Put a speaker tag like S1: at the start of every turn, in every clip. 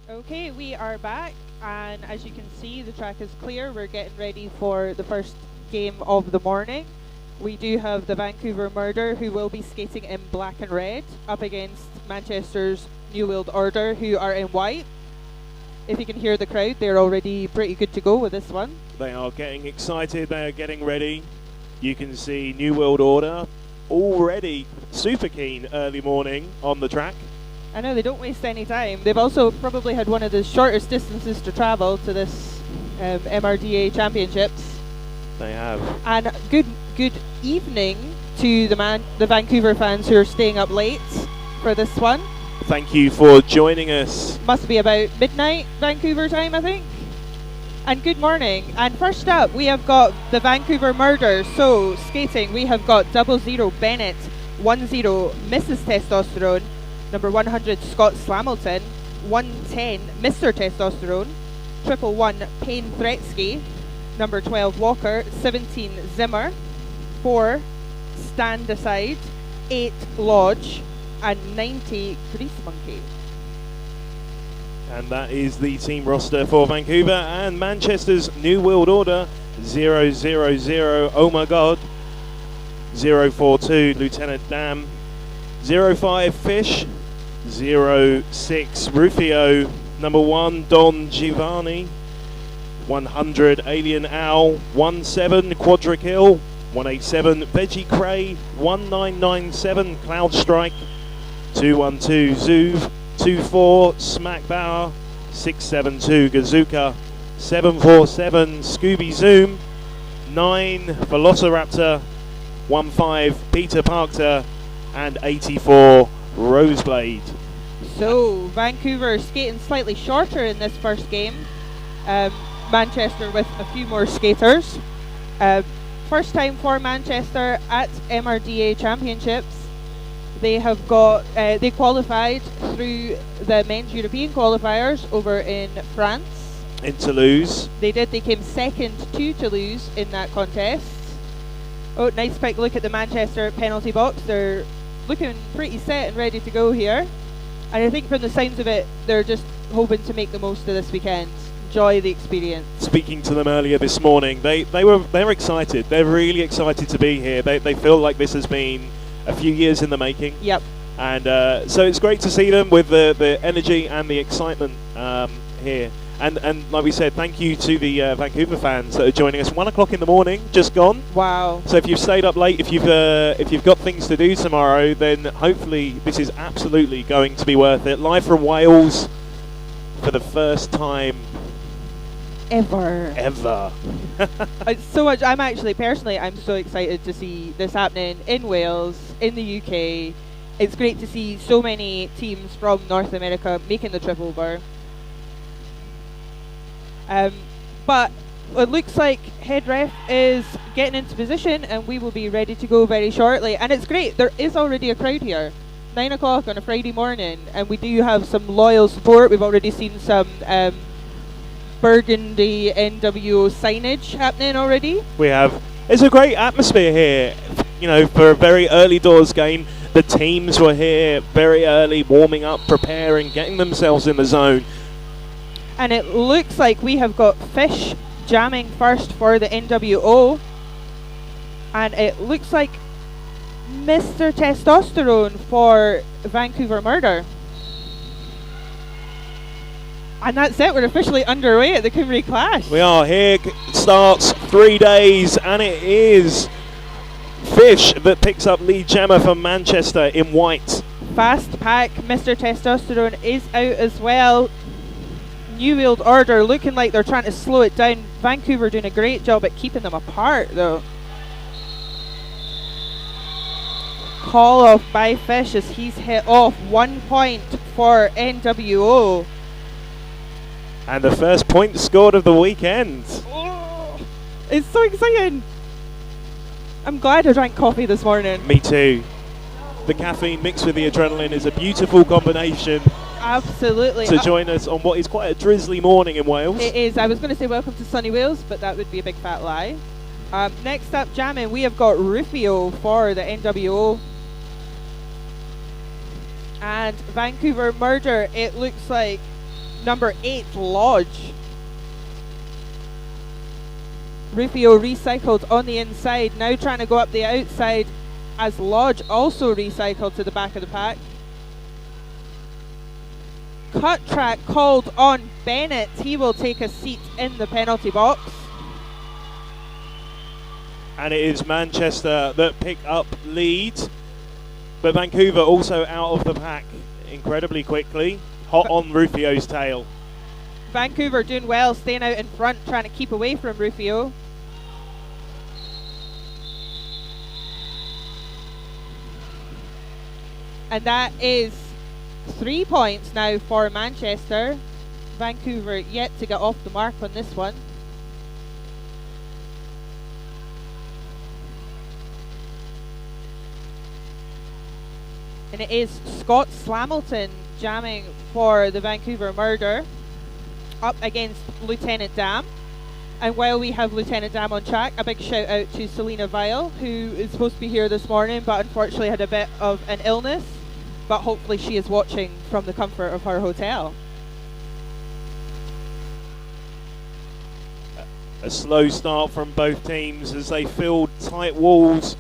S1: Okay, we are back, and as you can see, the track is clear. We're getting ready for the first game of the morning. We do have the Vancouver Murder, who will be skating in black and red, up against Manchester's New World Order, who are in white. If you can hear the crowd, they're already pretty good to go with this one.
S2: They are getting excited, they are getting ready. You can see New World Order already super keen early morning on the track.
S1: I know they don't waste any time. They've also probably had one of the shortest distances to travel to this MRDA Championships.
S2: They have.
S1: And good evening to the Vancouver fans who are staying up late for this one.
S2: Thank you for joining us.
S1: Must be about midnight Vancouver time, I think. And good morning. And first up, we have got the Vancouver Murder. So skating, we have got 00 Bennett, 10 Mrs. Testosterone, number 100 Scott Slamilton, 110 Mr. Testosterone, 111 Payne Threatsky, number 12 Walker, 17 Zimmer, 4 Stand Aside, 8 Lodge, and 90 Grease Monkey.
S2: And that is the team roster for Vancouver and Manchester's New World Order. 000, oh my god, 042 Lieutenant Dam, 05 Fish, 06 Rufio, number 1 Don Giovanni, 100 Alien Owl, 17 Quadrikill, 187 Veggie Cray, 1997 Cloud Strike, 212 Zoov, 24 Smack Bauer, 672 Gazuka, 747 Scooby Zoom, 9 Velociraptor, 15 Peter Parker, and 84 Roseblade.
S1: So Vancouver skating slightly shorter in this first game. Manchester with a few more skaters. First time for Manchester at MRDA Championships. They have got they qualified through the men's European qualifiers over in France.
S2: In Toulouse.
S1: They did. They came second to Toulouse in that contest. Oh, nice quick look at the Manchester penalty box. They're looking pretty set and ready to go here. And I think from the sounds of it, they're just hoping to make the most of this weekend. Enjoy the experience.
S2: Speaking to them earlier this morning, they're excited. They're really excited to be here. They feel like this has been a few years in the making.
S1: Yep.
S2: And so it's great to see them with the energy and the excitement here. And like we said, thank you to the Vancouver fans that are joining us. 1 o'clock in the morning, just gone.
S1: Wow.
S2: So if you've stayed up late, if you've got things to do tomorrow, then hopefully this is absolutely going to be worth it. Live from Wales for the first time
S1: ever. It's so much. I'm so excited to see this happening in Wales, in the UK. It's great to see so many teams from North America making the trip over. But it looks like head ref is getting into position and we will be ready to go very shortly. And it's great. There is already a crowd here. 9 o'clock on a Friday morning, and we do have some loyal support. We've already seen some burgundy NWO signage happening already.
S2: We have. It's a great atmosphere here, you know, for a very early doors game. The teams were here very early, warming up, preparing, getting themselves in the zone.
S1: And it looks like we have got Fish jamming first for the NWO. And it looks like Mr. Testosterone for Vancouver Murder. And that's it, we're officially underway at the Cymru Clash.
S2: We are here, starts 3 days, and it is Fish that picks up lead jammer from Manchester in white.
S1: Fast pack, Mr. Testosterone is out as well. New World Order looking like they're trying to slow it down. Vancouver doing a great job at keeping them apart though. Call off by Fish as he's hit off 1 point for NWO.
S2: And the first point scored of the weekend.
S1: Oh, it's so exciting. I'm glad I drank coffee this morning.
S2: Me too. The caffeine mixed with the adrenaline is a beautiful combination.
S1: Absolutely.
S2: To join us on what is quite a drizzly morning in Wales.
S1: It is. I was going to say welcome to sunny Wales, but that would be a big fat lie. Next up, jamming, we have got Rufio for the NWO. And Vancouver Murder, it looks like Number 8, Lodge. Rufio recycled on the inside, now trying to go up the outside as Lodge also recycled to the back of the pack. Cut track called on Bennett. He will take a seat in the penalty box.
S2: And it is Manchester that pick up lead. But Vancouver also out of the pack incredibly quickly. Hot on Rufio's tail.
S1: Vancouver doing well, staying out in front, trying to keep away from Rufio. And that is 3 points now for Manchester. Vancouver yet to get off the mark on this one. And it is Scott Slamilton jamming for the Vancouver Murder up against Lieutenant Dam. And while we have Lieutenant Dam on track, a big shout out to Selena Vile, who is supposed to be here this morning but unfortunately had a bit of an illness. But hopefully she is watching from the comfort of her hotel.
S2: A slow start from both teams as they filled tight walls.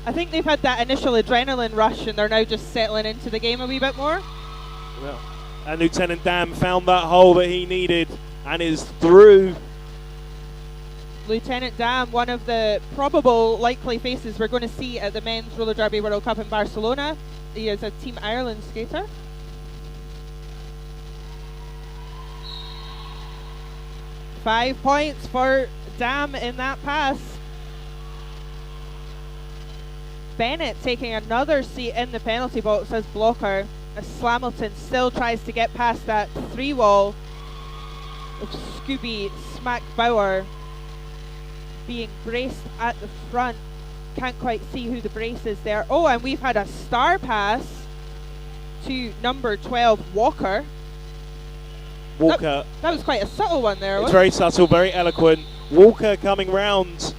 S1: I think they've had that initial adrenaline rush and they're now just settling into the game a wee bit more.
S2: Well, and Lieutenant Dam found that hole that he needed and is through.
S1: Lieutenant Dam, one of the probable likely faces we're going to see at the Men's Roller Derby World Cup in Barcelona. He is a Team Ireland skater. Five points for Dam in that pass. Bennett taking another seat in the penalty box as blocker, as Slamilton still tries to get past that 3-wall of Scooby Smack Bauer being braced at the front. Can't quite see who the brace is there. Oh, and we've had a star pass to number 12, Walker.
S2: Walker.
S1: That was quite a subtle one there.
S2: It's very subtle, very eloquent. Walker coming round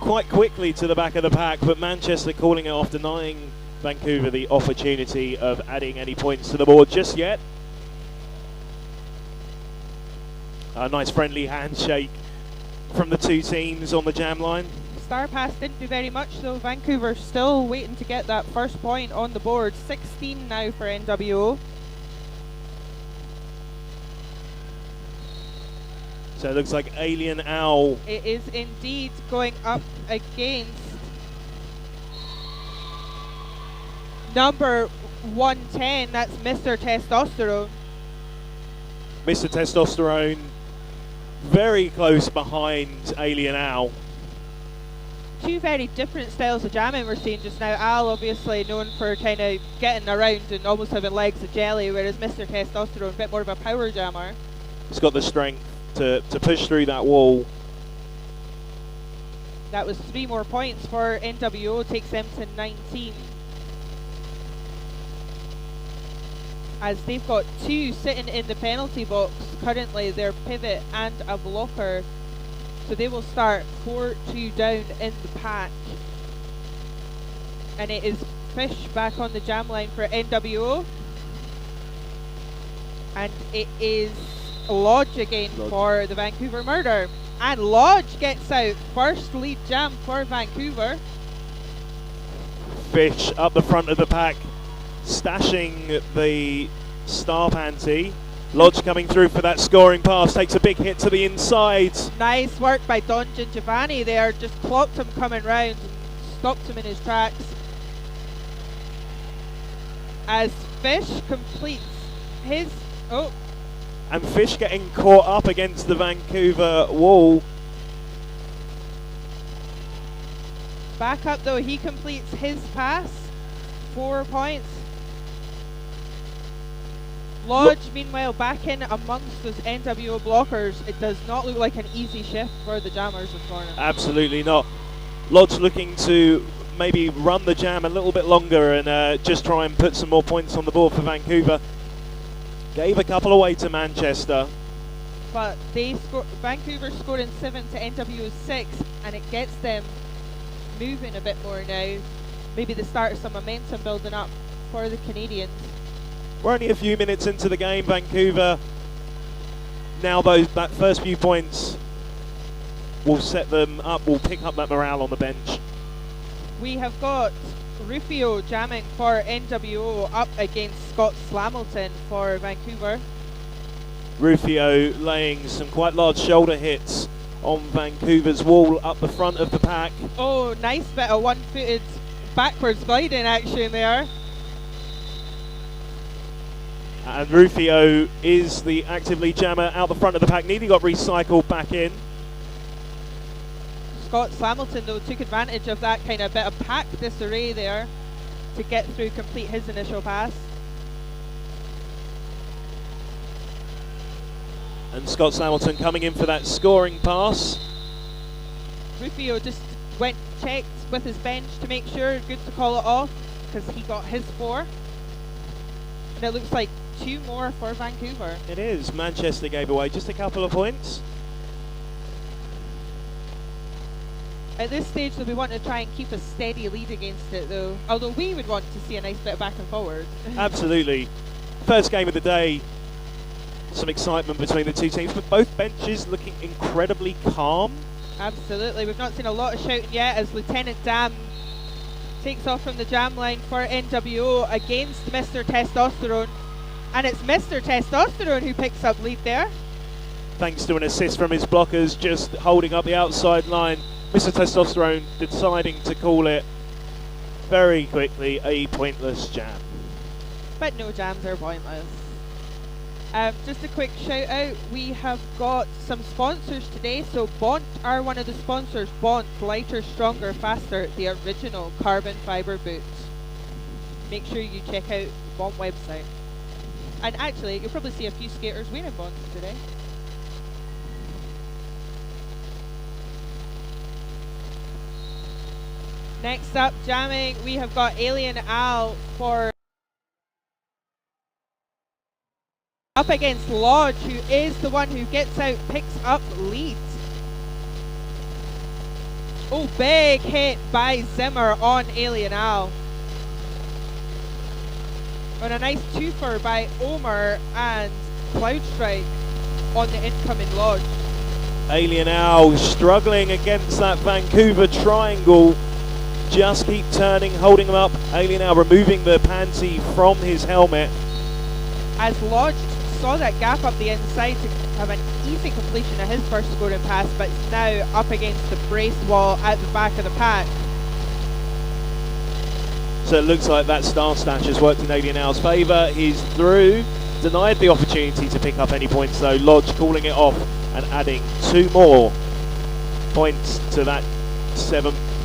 S2: quite quickly to the back of the pack, but Manchester calling it off, denying Vancouver the opportunity of adding any points to the board just yet. A nice friendly handshake from the two teams on the jam line.
S1: Star pass didn't do very much though. Vancouver still waiting to get that first point on the board. 16 now for NWO.
S2: So it looks like Alien Owl.
S1: It is indeed going up against number 110. That's Mr. Testosterone.
S2: Mr. Testosterone very close behind Alien Owl.
S1: Two very different styles of jamming we're seeing just now. Al obviously known for kind of getting around and almost having legs of jelly, whereas Mr. Testosterone a bit more of a power jammer.
S2: He's got the strength to push through that wall.
S1: That was 3 more points for NWO, takes them to 19. As they've got 2 sitting in the penalty box currently, their pivot and a blocker. So they will start 4-2 down in the pack. And it is Fish back on the jam line for NWO. And it is Lodge again for the Vancouver Murder. And Lodge gets out. First lead jam for Vancouver.
S2: Fish up the front of the pack, stashing the star panty. Lodge coming through for that scoring pass, takes a big hit to the inside.
S1: Nice work by Don Giovanni there, just clocked him coming round and stopped him in his tracks. As Fish completes his... Oh.
S2: And Fish getting caught up against the Vancouver wall.
S1: Back up though, he completes his pass. 4 points. Lodge, meanwhile, back in amongst those NWO blockers. It does not look like an easy shift for the jammers this morning.
S2: Absolutely not. Lodge looking to maybe run the jam a little bit longer and just try and put some more points on the board for Vancouver. Gave a couple away to Manchester.
S1: But they Vancouver scoring 7 to NWO 6, and it gets them moving a bit more now. Maybe the start of some momentum building up for the Canadians.
S2: We're only a few minutes into the game, Vancouver. Now that first few points will set them up, will pick up that morale on the bench.
S1: We have got Rufio jamming for NWO up against Scott Slamilton for Vancouver.
S2: Rufio laying some quite large shoulder hits on Vancouver's wall up the front of the pack.
S1: Oh, nice bit of one-footed backwards gliding action there.
S2: And Rufio is the active lead jammer out the front of the pack. Nearly got recycled back in.
S1: Scott Slamilton, though, took advantage of that kind of bit of pack disarray there to get through, complete his initial pass.
S2: And Scott Slamilton coming in for that scoring pass.
S1: Rufio just went, checked with his bench to make sure, good to call it off, because he got his 4. And it looks like 2 more for Vancouver.
S2: It is. Manchester gave away just a couple of points.
S1: At this stage, though, we want to try and keep a steady lead against it, though. Although we would want to see a nice bit of back and forward.
S2: Absolutely. First game of the day. Some excitement between the two teams, but both benches looking incredibly calm.
S1: Absolutely. We've not seen a lot of shouting yet as Lieutenant Dam takes off from the jam line for NWO against Mr. Testosterone. And it's Mr. Testosterone who picks up lead there.
S2: Thanks to an assist from his blockers, just holding up the outside line. Mr. Testosterone deciding to call it very quickly a pointless jam.
S1: But no jams are pointless. Just a quick shout out, we have got some sponsors today. So Bont are one of the sponsors. Bont, lighter, stronger, faster, the original carbon fibre boots. Make sure you check out the Bont website. And actually, you'll probably see a few skaters wearing Bonts today. Next up, jamming, we have got Alien Al for up against Lodge, who is the one who gets out, picks up lead. Oh, big hit by Zimmer on Alien Al. On a nice twofer by Omer and Cloudstrike on the incoming Lodge.
S2: Alien Al struggling against that Vancouver triangle. Just keep turning, holding him up. Alien Al removing the pansy from his helmet.
S1: As Lodge saw that gap up the inside to have an easy completion of his first scoring pass, but it's now up against the brace wall at the back of the pack.
S2: So it looks like that star stash has worked in Alien Al's favour. He's through, denied the opportunity to pick up any points though. Lodge calling it off and adding 2 more points to that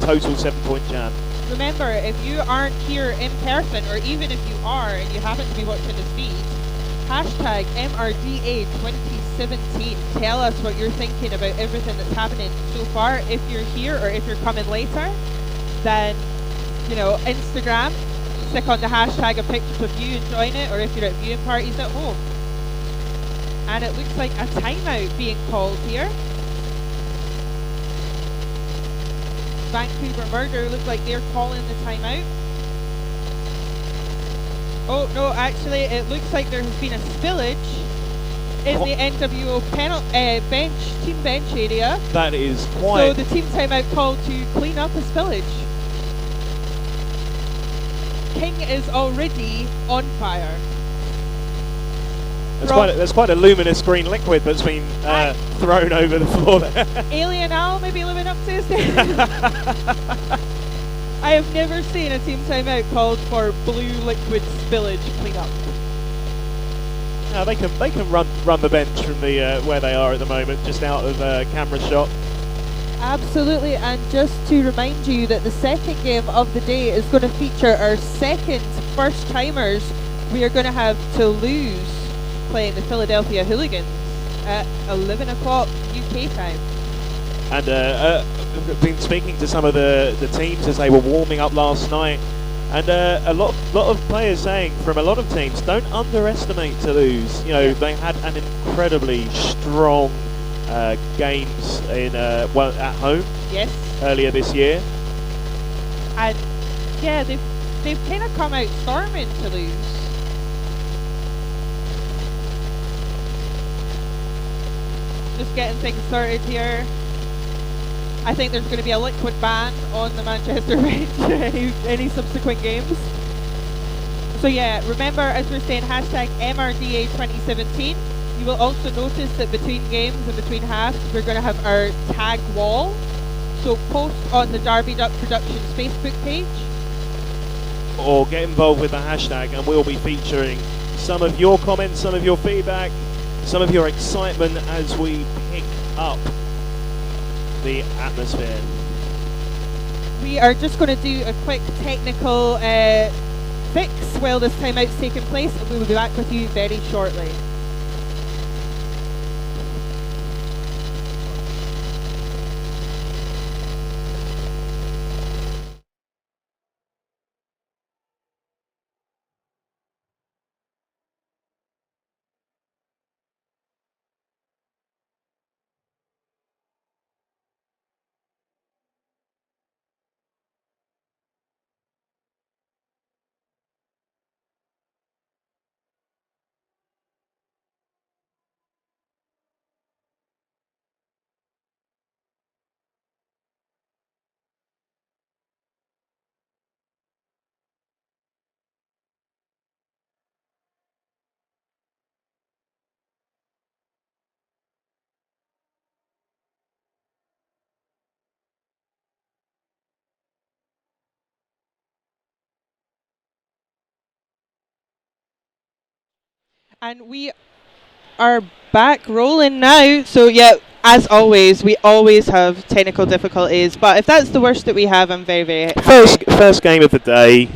S2: total 7-point jam.
S1: Remember, if you aren't here in person, or even if you are and you happen to be watching this feed, hashtag MRDA 2017. Tell us what you're thinking about everything that's happening so far. If you're here or if you're coming later, then, you know, Instagram, stick on the hashtag of pictures of you enjoying it, or if you're at viewing parties at home. And it looks like a timeout being called here. Vancouver Murder look like they're calling the timeout. Oh no, actually it looks like there has been a spillage in the NWO team bench area.
S2: That is quite...
S1: So the team timeout called to clean up a spillage. King is already on fire.
S2: There's quite a luminous green liquid that's been thrown over the floor there.
S1: Alien Al may be living up to his name. I have never seen a team timeout called for blue liquid spillage cleanup.
S2: No, they can run the bench from the where they are at the moment, just out of camera shot.
S1: Absolutely, and just to remind you that the second game of the day is going to feature our second first timers. We are going to have Toulouse playing the Philadelphia Hooligans at 11 o'clock UK time.
S2: And I've been speaking to some of the teams as they were warming up last night, and a lot of players saying from a lot of teams, don't underestimate Toulouse. You know, they had an incredibly strong games in at home.
S1: Yes.
S2: Earlier this year.
S1: And yeah, they've kind of come out storming Toulouse. just getting things started here. I think there's going to be a liquid ban on the Manchester bench any subsequent games. So yeah, remember, as we're saying, hashtag MRDA 2017. You will also notice that between games and between halves, we're going to have our tag wall. So post on the Derby Duck Productions Facebook page.
S2: Or get involved with the hashtag, and we'll be featuring some of your comments, some of your feedback, some of your excitement as we pick up the atmosphere.
S1: We are just going to do a quick technical fix while this timeout's taking place, and we will be back with you very shortly. And we are back rolling now. So yeah, as always, we always have technical difficulties. But if that's the worst that we have, I'm very, very happy.
S2: First game of the day.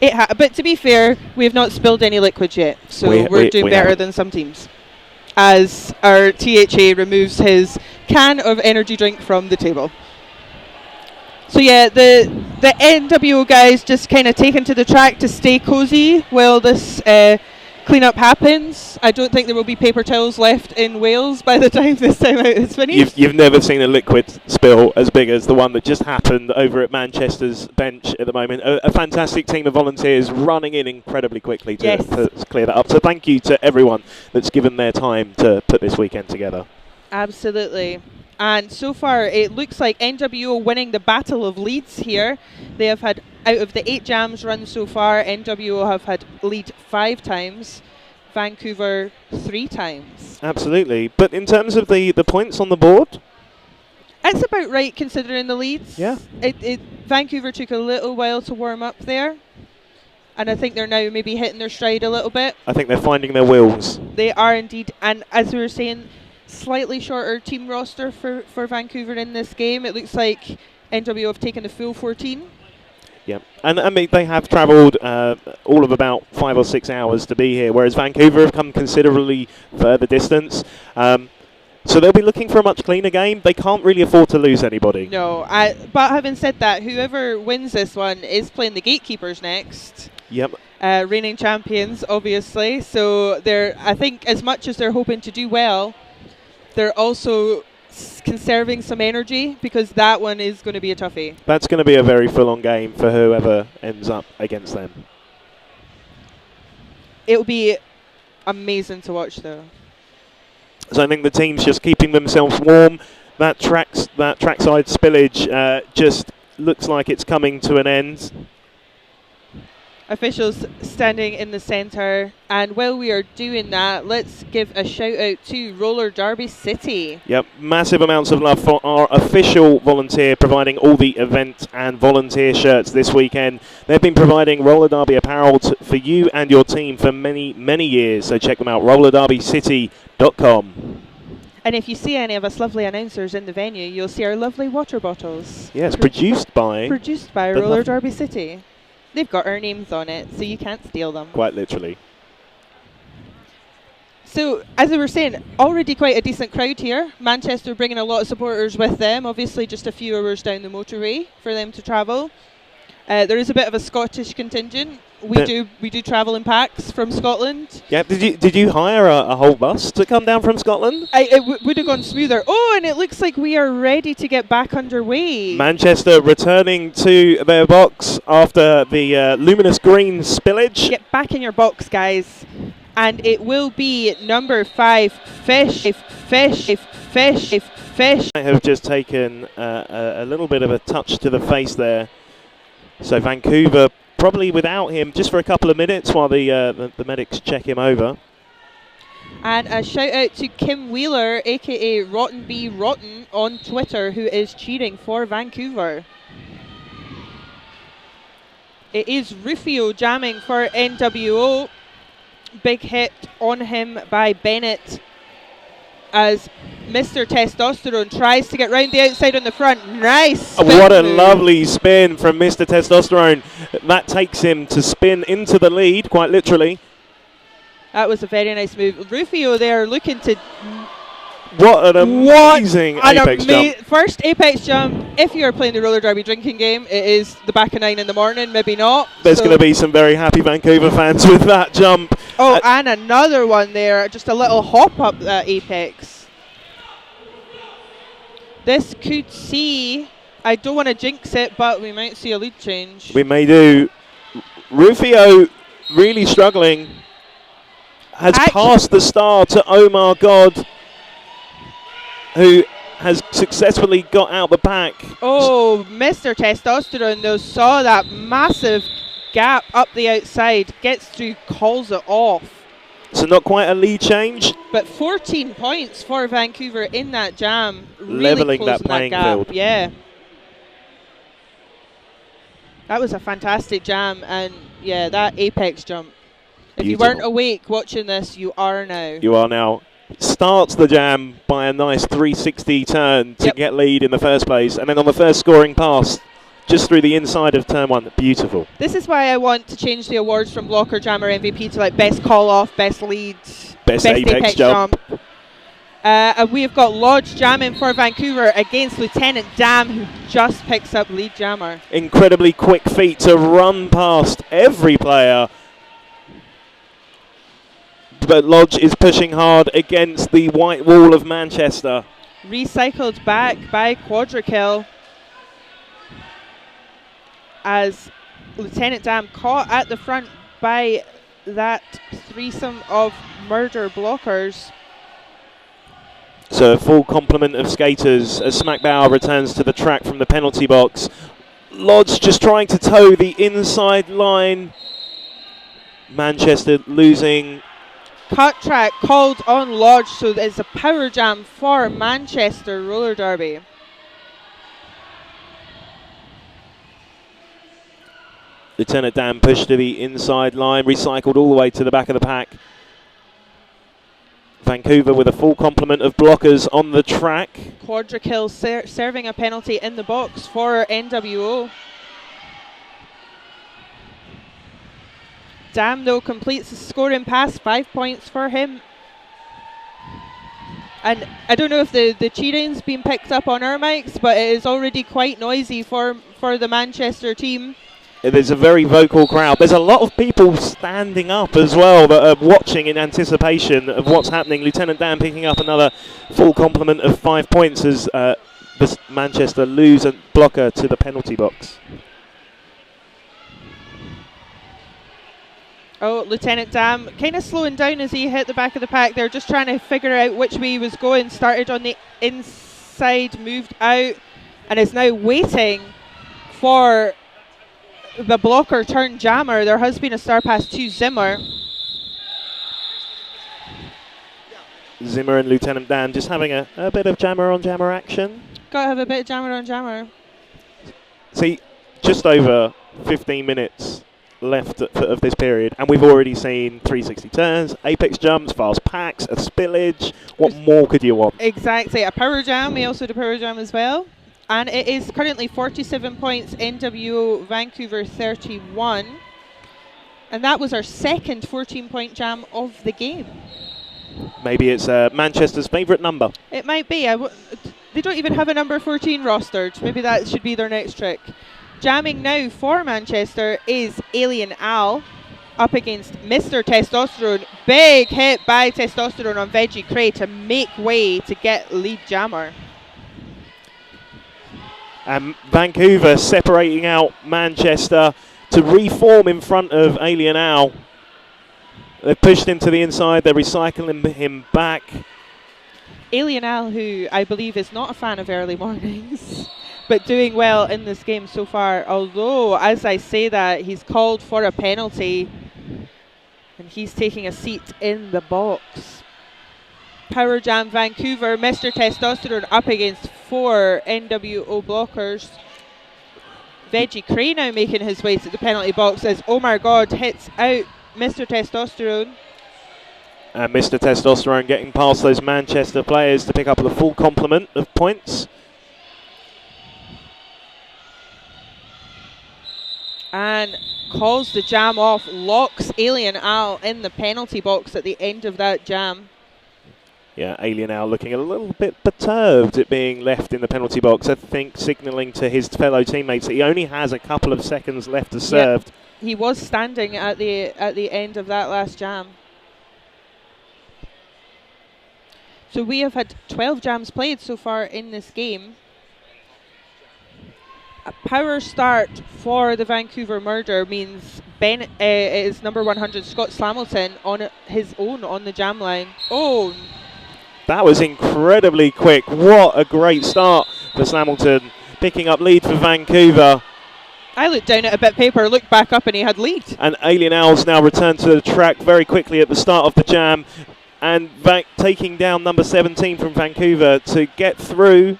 S1: But to be fair, we have not spilled any liquids yet, so we're doing better than some teams. As our THA removes his can of energy drink from the table. So yeah, the NWO guys just kind of taken to the track to stay cozy while this cleanup happens. I don't think there will be paper towels left in Wales by the time this time out is finished.
S2: You've never seen a liquid spill as big as the one that just happened over at Manchester's bench at the moment. A fantastic team of volunteers running in incredibly quickly to clear that up. So thank you to everyone that's given their time to put this weekend together.
S1: Absolutely. And so far, it looks like NWO winning the Battle of Leeds here. They have had, out of the 8 jams run so far, NWO have had lead 5 times, Vancouver 3 times.
S2: Absolutely. But in terms of the points on the board?
S1: It's about right considering the leads.
S2: Yeah.
S1: Vancouver took a little while to warm up there. And I think they're now maybe hitting their stride a little bit.
S2: I think they're finding their wheels.
S1: They are indeed. And as we were saying, slightly shorter team roster for Vancouver in this game. It looks like NWO have taken the full 14.
S2: Yeah, and I mean, they have travelled all of about 5 or 6 hours to be here, whereas Vancouver have come considerably further distance. So they'll be looking for a much cleaner game. They can't really afford to lose anybody.
S1: No, but having said that, whoever wins this one is playing the Gatekeepers next.
S2: Yep.
S1: Reigning champions, obviously. So I think as much as they're hoping to do well, they're also conserving some energy because that one is going to be a toughie.
S2: That's going to be a very full-on game for whoever ends up against them.
S1: It'll be amazing to watch, though.
S2: So I think the team's just keeping themselves warm. That trackside spillage just looks like it's coming to an end.
S1: Officials standing in the centre, and while we are doing that, let's give a shout out to Roller Derby City.
S2: Yep, massive amounts of love for our official volunteer providing all the event and volunteer shirts this weekend. They've been providing roller derby apparel for you and your team for many, many years, so check them out, rollerderbycity.com.
S1: And if you see any of us lovely announcers in the venue, you'll see our lovely water bottles.
S2: Yes, produced by
S1: Roller Derby City. They've got our names on it, so you can't steal them.
S2: Quite literally.
S1: So, as we were saying, already quite a decent crowd here. Manchester bringing a lot of supporters with them. Obviously, just a few hours down the motorway for them to travel. There is a bit of a Scottish contingent. We do travel in packs from Scotland.
S2: Yeah, did you hire a whole bus to come down from Scotland?
S1: It would have gone smoother. Oh, and it looks like we are ready to get back underway.
S2: Manchester returning to their box after the luminous green spillage.
S1: Get back in your box, guys. And it will be number 5, Fish fish.
S2: Might have just taken a little bit of a touch to the face there. So Vancouver probably without him just for a couple of minutes while the medics check him over.
S1: And a shout out to Kim Wheeler, aka Rotten B Rotten, on Twitter, who is cheering for Vancouver. It is Rufio jamming for NWO. Big hit on him by Bennett as Mr. Testosterone tries to get round the outside on the front. Nice spin
S2: What a
S1: move.
S2: lovely spin from Mr. Testosterone. That takes him to spin into the lead, quite literally.
S1: That was a very nice move. Rufio there looking to...
S2: What an amazing apex jump.
S1: First apex jump. If you're playing the roller derby drinking game, it is the back of 9 in the morning, maybe not.
S2: There's going to be some very happy Vancouver fans with that jump.
S1: Oh, and another one there. Just a little hop up that apex. This could see... I don't want to jinx it, but we might see a lead change.
S2: We may do. Rufio really struggling. Has passed the star to Omar God, who has successfully got out the pack.
S1: Oh, Mr. Testosterone, though, saw that massive gap up the outside, gets through, calls it off.
S2: So not quite a lead change.
S1: But 14 points for Vancouver in that jam. Really
S2: leveling that
S1: closing
S2: playing
S1: gap.
S2: field.
S1: Yeah. That was a fantastic jam, and yeah, that apex jump. If you weren't awake watching this, you are now.
S2: You are now. Starts the jam by a nice 360 turn to get lead in the first place, and then on the first scoring pass, just through the inside of turn 1. Beautiful.
S1: This is why I want to change the awards from Blocker, Jammer, MVP to like best call off, best lead,
S2: best apex jump.
S1: And we've got Lodge jamming for Vancouver against Lieutenant Dam, who just picks up lead jammer.
S2: Incredibly quick feet to run past every player. But Lodge is pushing hard against the white wall of Manchester.
S1: Recycled back by Quadrakill as Lieutenant Dam caught at the front by that threesome of murder blockers.
S2: So a full complement of skaters as Smackbauer returns to the track from the penalty box. Lodge just trying to toe the inside line. Manchester losing.
S1: Cut track called on Lodge, so there's a power jam for Manchester roller derby.
S2: Lieutenant Dan pushed to the inside line, recycled all the way to the back of the pack. Vancouver with a full complement of blockers on the track.
S1: Quadrakill serving a penalty in the box for NWO. Dam, though, completes the scoring pass, 5 points for him. And I don't know if the cheating's been picked up on our mics, but it is already quite noisy for the Manchester team.
S2: There's a very vocal crowd. There's a lot of people standing up as well that are watching in anticipation of what's happening. Lieutenant Dan picking up another full complement of 5 points as Manchester lose a blocker to the penalty box.
S1: Oh, Lieutenant Dam kind of slowing down as he hit the back of the pack. They're just trying to figure out which way he was going. Started on the inside, moved out, and is now waiting for the blocker turn jammer. There has been a star pass to Zimmer.
S2: Zimmer and Lieutenant Dan just having a bit of jammer on jammer action.
S1: Gotta have a bit of jammer on jammer.
S2: See, just over 15 minutes left of this period, and we've already seen 360 turns, apex jumps, fast packs, a spillage. What more could you want?
S1: Exactly, a power jam. We also do power jam as well. And it is currently 47 points, NWO Vancouver 31. And that was our second 14-point jam of the game.
S2: Maybe it's Manchester's favourite number.
S1: It might be. They don't even have a number 14 rostered. Maybe that should be their next trick. Jamming now for Manchester is Alien Al up against Mr. Testosterone. Big hit by Testosterone on Veggie Cray to make way to get lead jammer.
S2: And Vancouver separating out Manchester to reform in front of Alien Al. They've pushed him to the inside, they're recycling him back.
S1: Alien Al, who I believe is not a fan of early mornings, but doing well in this game so far. Although, as I say that, he's called for a penalty, and he's taking a seat in the box. Power Jam Vancouver, Mr. Testosterone up against 4 NWO blockers. Veggie Cray now making his way to the penalty box as Oh My God hits out Mr. Testosterone.
S2: And Mr. Testosterone getting past those Manchester players to pick up the full complement of points.
S1: And calls the jam off, locks Alien Al in the penalty box at the end of that jam.
S2: Yeah, Alien Al looking a little bit perturbed at being left in the penalty box. I think signalling to his fellow teammates that he only has a couple of seconds left to serve.
S1: Yep. He was standing at the end of that last jam. So we have had 12 jams played so far in this game. A power start for the Vancouver Murder means Ben is number 100 Scott Slamilton on his own on the jam line. Oh,
S2: that was incredibly quick. What a great start for Slamilton, picking up lead for Vancouver.
S1: I looked down at a bit of paper, looked back up, and he had lead.
S2: And Alien Al's now returned to the track very quickly at the start of the jam, and taking down number 17 from Vancouver to get through.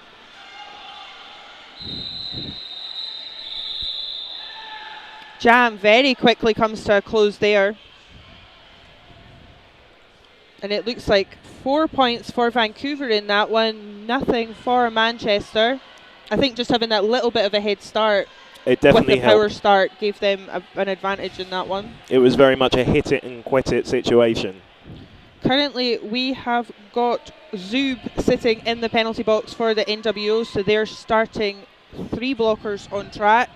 S1: Jam very quickly comes to a close there. And it looks like 4 points for Vancouver in that one, nothing for Manchester. I think just having that little bit of a head start
S2: it definitely
S1: with the power start gave them an advantage in that one.
S2: It was very much a hit it and quit it situation.
S1: Currently, we have got Zub sitting in the penalty box for the NWO, so they're starting 3 blockers on track.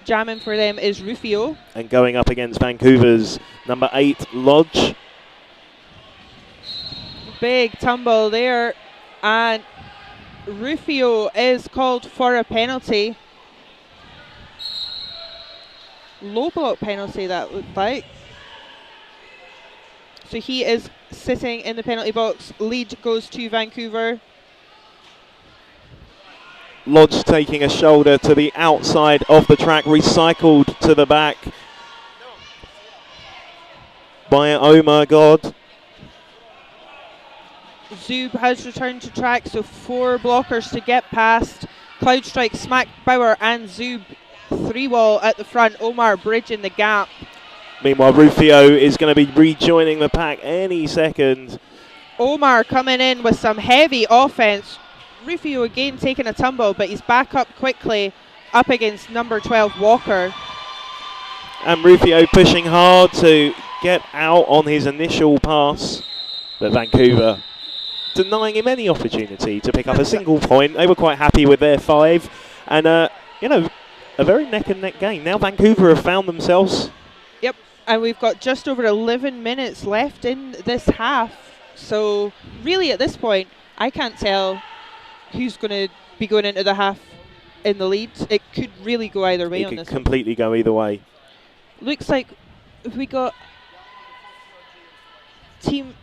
S1: Jamming for them is Rufio.
S2: And going up against Vancouver's number 8, Lodge.
S1: Big tumble there, and Rufio is called for a penalty. Low block penalty that looked like. So he is sitting in the penalty box. Lead goes to Vancouver.
S2: Lodge taking a shoulder to the outside of the track, recycled to the back by Oh My God.
S1: Zub has returned to track, so 4 blockers to get past. Cloud Strike, Smack Bauer and Zub 3-wall at the front. Omar bridging the gap.
S2: Meanwhile, Rufio is going to be rejoining the pack any second.
S1: Omar coming in with some heavy offense. Rufio again taking a tumble, but he's back up quickly up against number 12 Walker.
S2: And Rufio pushing hard to get out on his initial pass. But Vancouver denying him any opportunity to pick up a single point. They were quite happy with their 5. And, a very neck and neck game. Now Vancouver have found themselves.
S1: Yep, and we've got just over 11 minutes left in this half. So really at this point, I can't tell who's going to be going into the half in the lead. It could really go either way on this.
S2: It could completely go either way.
S1: Looks like we got team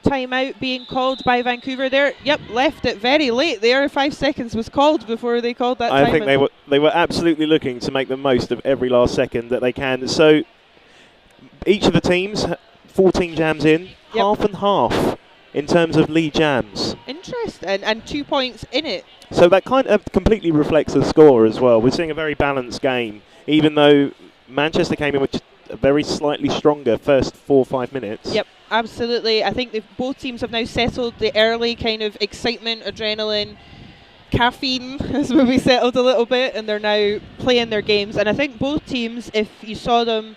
S1: timeout being called by Vancouver there. Yep, left it very late there. 5 seconds was called before they called that
S2: I
S1: timeout.
S2: think they were absolutely looking to make the most of every last second that they can. So each of the teams, 14 jams in,
S1: yep.
S2: half and half in terms of lead jams.
S1: Interesting, and 2 points in it.
S2: So that kind of completely reflects the score as well. We're seeing a very balanced game, even though Manchester came in with a very slightly stronger first 4 or 5 minutes.
S1: Yep, absolutely. I think both teams have now settled the early kind of excitement, adrenaline, caffeine has maybe settled a little bit, and they're now playing their games. And I think both teams, if you saw them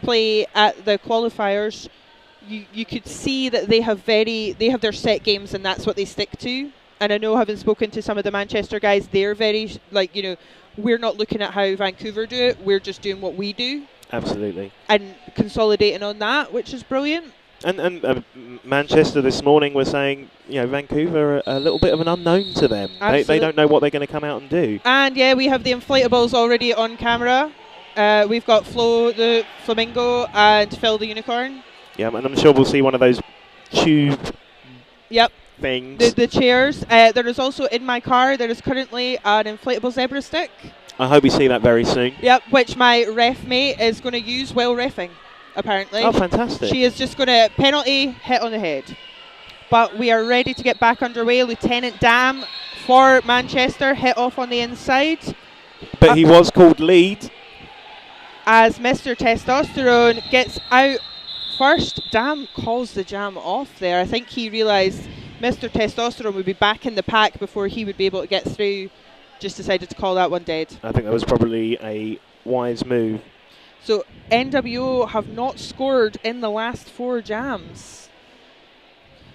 S1: play at the qualifiers, you could see that they have their set games, and that's what they stick to. And I know, having spoken to some of the Manchester guys, they're very we're not looking at how Vancouver do it, we're just doing what we do.
S2: Absolutely.
S1: And consolidating on that, which is brilliant.
S2: And Manchester this morning were saying, Vancouver are a little bit of an unknown to them. They don't know what they're going to come out and do.
S1: And yeah, we have the inflatables already on camera. We've got Flo the Flamingo and Phil the Unicorn.
S2: Yeah, and I'm sure we'll see one of those tube things.
S1: The chairs. There is also in my car, there is currently an inflatable zebra stick.
S2: I hope we see that very soon.
S1: Yep, which my ref mate is going to use while reffing, apparently.
S2: Oh, fantastic.
S1: She is just going to penalty, hit on the head. But we are ready to get back underway. Lieutenant Dam for Manchester, hit off on the inside.
S2: But he was called lead.
S1: As Mr. Testosterone gets out first, Dam calls the jam off there. I think he realised Mr. Testosterone would be back in the pack before he would be able to get through. Just decided to call that one dead.
S2: I think that was probably a wise move.
S1: So NWO have not scored in the last 4 jams.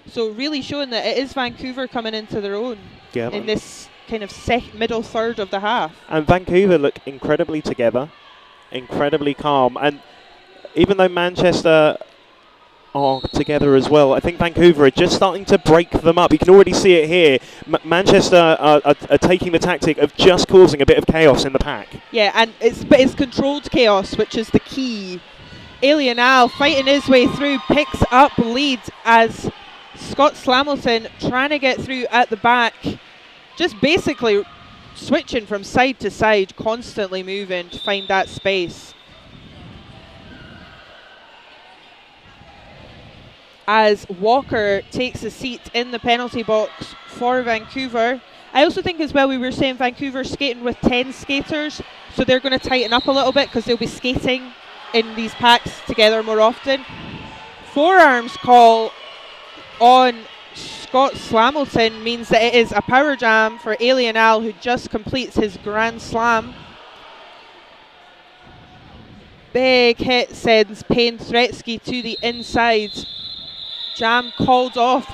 S1: So really showing that it is Vancouver coming into their own in this kind of middle third of the half.
S2: And Vancouver look incredibly together, incredibly calm. And even though Manchester are together as well, I think Vancouver are just starting to break them up. You can already see it here. Manchester are taking the tactic of just causing a bit of chaos in the pack.
S1: Yeah, and it's controlled chaos, which is the key. Alien Al fighting his way through, picks up lead as Scott Slamilton trying to get through at the back. Just basically switching from side to side, constantly moving to find that space. As Walker takes a seat in the penalty box for Vancouver. I also think as well, we were saying Vancouver skating with 10 skaters, so they're going to tighten up a little bit because they'll be skating in these packs together more often. Forearms call on Scott Slamilton means that it is a power jam for Alien Al, who just completes his grand slam. Big hit sends Payne Threatsky to the inside. Jam called off.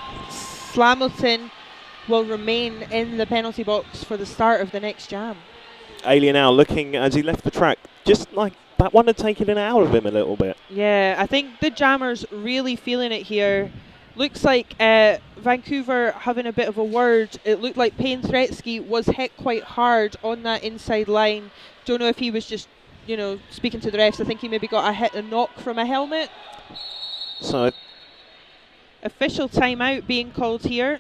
S1: Slamilton will remain in the penalty box for the start of the next jam.
S2: Alien Al looking, as he left the track, just like that one had taken it out of him a little bit.
S1: Yeah, I think the jammers really feeling it here. Looks like Vancouver having a bit of a word. It looked like Payne Threatsky was hit quite hard on that inside line. Don't know if he was just, speaking to the refs. I think he maybe got a knock from a helmet.
S2: So,
S1: official timeout being called here.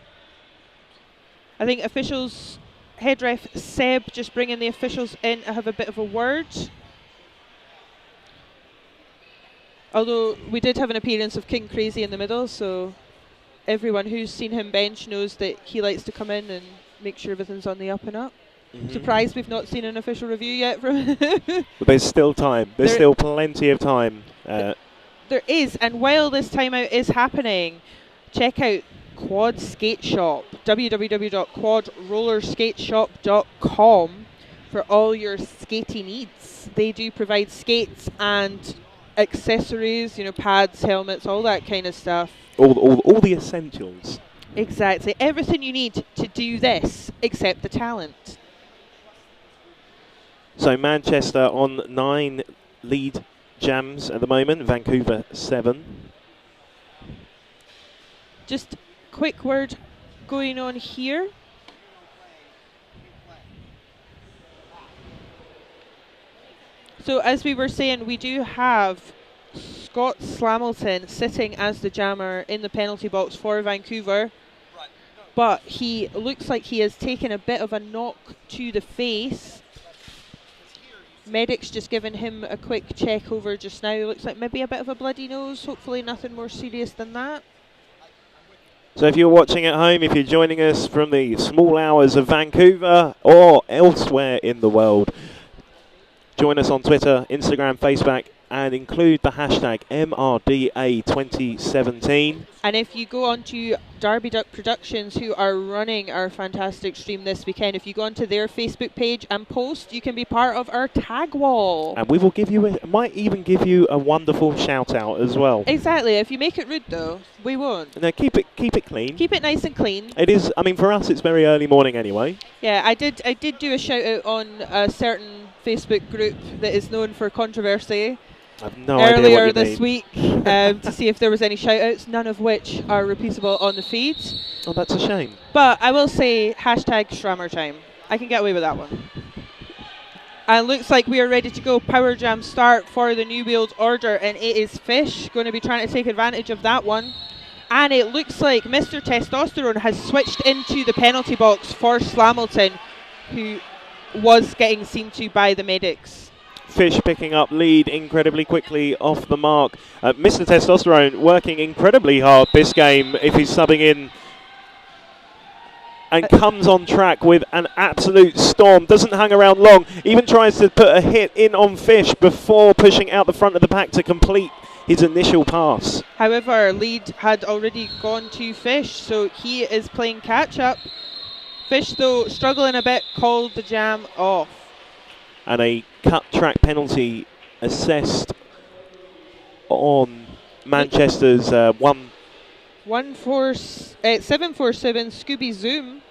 S1: I think officials, head ref Seb, just bringing the officials in to have a bit of a word. Although we did have an appearance of King Crazy in the middle, so everyone who's seen him bench knows that he likes to come in and make sure everything's on the up and up. Surprised we've not seen an official review yet from
S2: but there's still time. There's still plenty of time.
S1: There is, and while this timeout is happening, check out Quad Skate Shop, www.quadrollerskateshop.com for all your skating needs. They do provide skates and accessories, pads, helmets, all that kind of stuff.
S2: All the essentials.
S1: Exactly. Everything you need to do this, except the talent.
S2: So Manchester on 9 lead jams at the moment, Vancouver 7.
S1: Just quick word going on here. So as we were saying, we do have Scott Slamilton sitting as the jammer in the penalty box for Vancouver. But he looks like he has taken a bit of a knock to the face. Medic's just given him a quick check over just now. Looks like maybe a bit of a bloody nose. Hopefully nothing more serious than that.
S2: So if you're watching at home, if you're joining us from the small hours of Vancouver or elsewhere in the world, join us on Twitter, Instagram, Facebook, and include the hashtag MRDA 2017.
S1: And if you go on to Derby Duck Productions, who are running our fantastic stream this weekend, if you go onto their Facebook page and post, you can be part of our tag wall.
S2: And we will give you might even give you a wonderful shout out as well.
S1: Exactly. If you make it rude though, we won't.
S2: No, keep it clean.
S1: Keep it nice and clean.
S2: It is. I mean, for us, it's very early morning anyway.
S1: Yeah, I did do a shout out on a certain Facebook group that is known for controversy.
S2: I've no idea what
S1: earlier
S2: you
S1: this
S2: mean.
S1: week to see if there was any shout-outs, none of which are repeatable on the feed.
S2: Oh, that's a shame.
S1: But I will say hashtag Schrammer time. I can get away with that one. And looks like we are ready to go. Power Jam start for the New World Order, and it is Fish going to be trying to take advantage of that one. And it looks like Mr. Testosterone has switched into the penalty box for Slamilton, who was getting seen to by the medics.
S2: Fish picking up lead incredibly quickly off the mark. Mr. Testosterone working incredibly hard this game if he's subbing in. And comes on track with an absolute storm. Doesn't hang around long. Even tries to put a hit in on Fish before pushing out the front of the pack to complete his initial pass.
S1: However, lead had already gone to Fish, so he is playing catch up. Fish, though, struggling a bit, called the jam off.
S2: And a cut track penalty assessed on Manchester's
S1: 747 Scooby Zoom.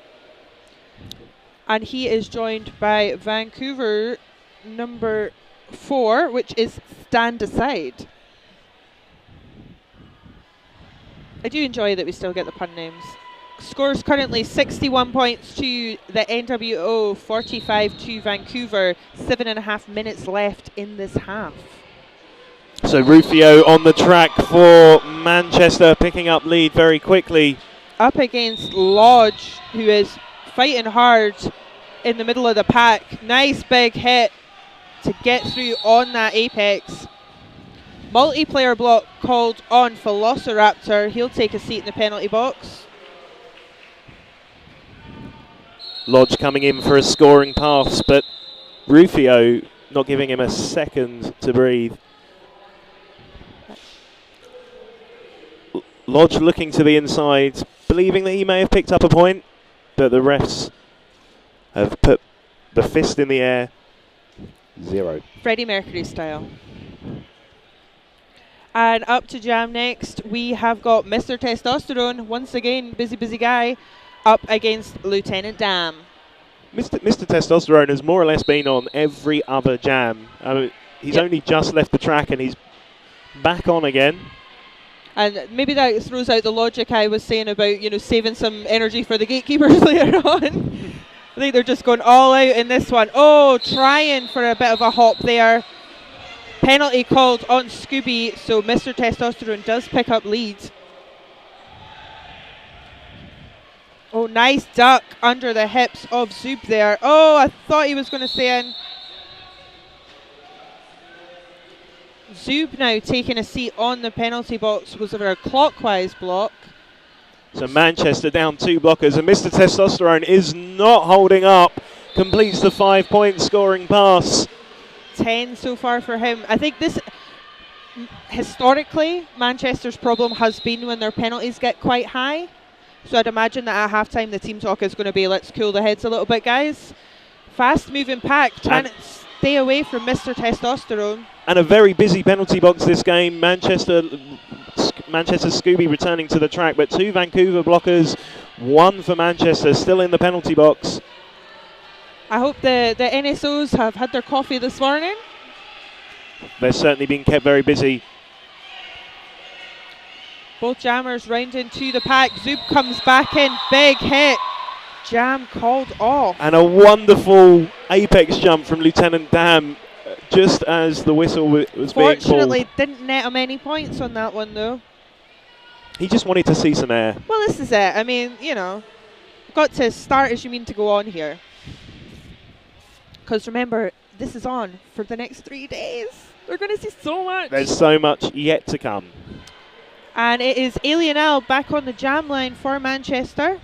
S1: And he is joined by Vancouver number 4, which is Stand Aside. I do enjoy that we still get the pun names. Scores currently 61 points to the NWO, 45 to Vancouver. 7.5 minutes left in this half.
S2: So Rufio on the track for Manchester, picking up lead very quickly.
S1: Up against Lodge, who is fighting hard in the middle of the pack. Nice big hit to get through on that apex. Multiplayer block called on Velociraptor. He'll take a seat in the penalty box.
S2: Lodge coming in for a scoring pass, but Rufio not giving him a second to breathe. Lodge looking to the inside, believing that he may have picked up a point, but the refs have put the fist in the air. 0.
S1: Freddie Mercury style. And up to jam next, we have got Mr. Testosterone, once again, busy guy, up against Lieutenant Dam.
S2: Mr. Testosterone has more or less been on every other jam. He's only just left the track and he's back on again.
S1: And maybe that throws out the logic I was saying about, saving some energy for the gatekeepers later on. I think they're just going all out in this one. Oh, trying for a bit of a hop there. Penalty called on Scooby, so Mr. Testosterone does pick up lead. Oh, nice duck under the hips of Zub there. Oh, I thought he was going to stay in. Zub now taking a seat on the penalty box was over a clockwise block.
S2: So Manchester down 2 blockers, and Mr. Testosterone is not holding up. Completes the 5-point scoring pass.
S1: 10 so far for him. I think this, historically, Manchester's problem has been when their penalties get quite high. So I'd imagine that at halftime the team talk is going to be, let's cool the heads a little bit, guys. Fast moving pack, trying to stay away from Mr. Testosterone.
S2: And a very busy penalty box this game. Manchester Scooby returning to the track, but 2 Vancouver blockers, 1 for Manchester, still in the penalty box.
S1: I hope the NSOs have had their coffee this morning.
S2: They're certainly being kept very busy.
S1: Both jammers round into the pack. Zub comes back in, big hit. Jam called off.
S2: And a wonderful apex jump from Lieutenant Dam just as the whistle was being called.
S1: Fortunately, didn't net him any points on that one, though.
S2: He just wanted to see some air.
S1: Well, this is it. I mean, got to start as you mean to go on here. Because remember, this is on for the next 3 days. We're going to see so much.
S2: There's so much yet to come.
S1: And it is Alien Al back on the jam line for Manchester.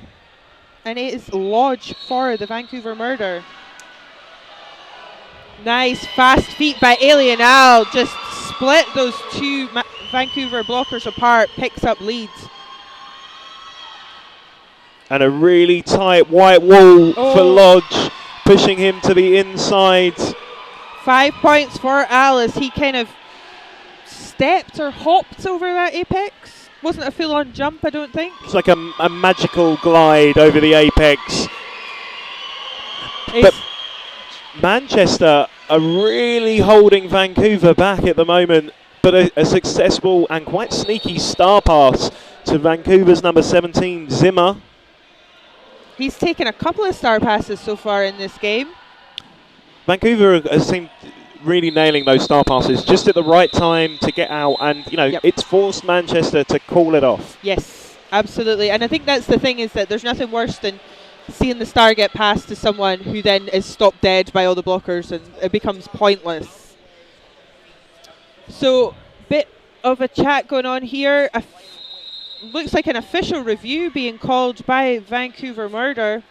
S1: And it is Lodge for the Vancouver Murder. Nice fast feet by Alien Al. Just split those 2 Vancouver blockers apart. Picks up leads.
S2: And a really tight white wall for Lodge, pushing him to the inside. 5
S1: points for Al as he kind of stepped or hopped over that apex. Wasn't a full-on jump, I don't think.
S2: It's like a magical glide over the apex. But Manchester are really holding Vancouver back at the moment, but a successful and quite sneaky star pass to Vancouver's number 17, Zimmer.
S1: He's taken a couple of star passes so far in this game.
S2: Vancouver has seemed really nailing those star passes just at the right time to get out, and it's forced Manchester to call it off.
S1: Yes. Absolutely. And I think that's the thing, is that there's nothing worse than seeing the star get passed to someone who then is stopped dead by all the blockers, and it becomes pointless. So, bit of a chat going on here. Looks like an official review being called by Vancouver Murder.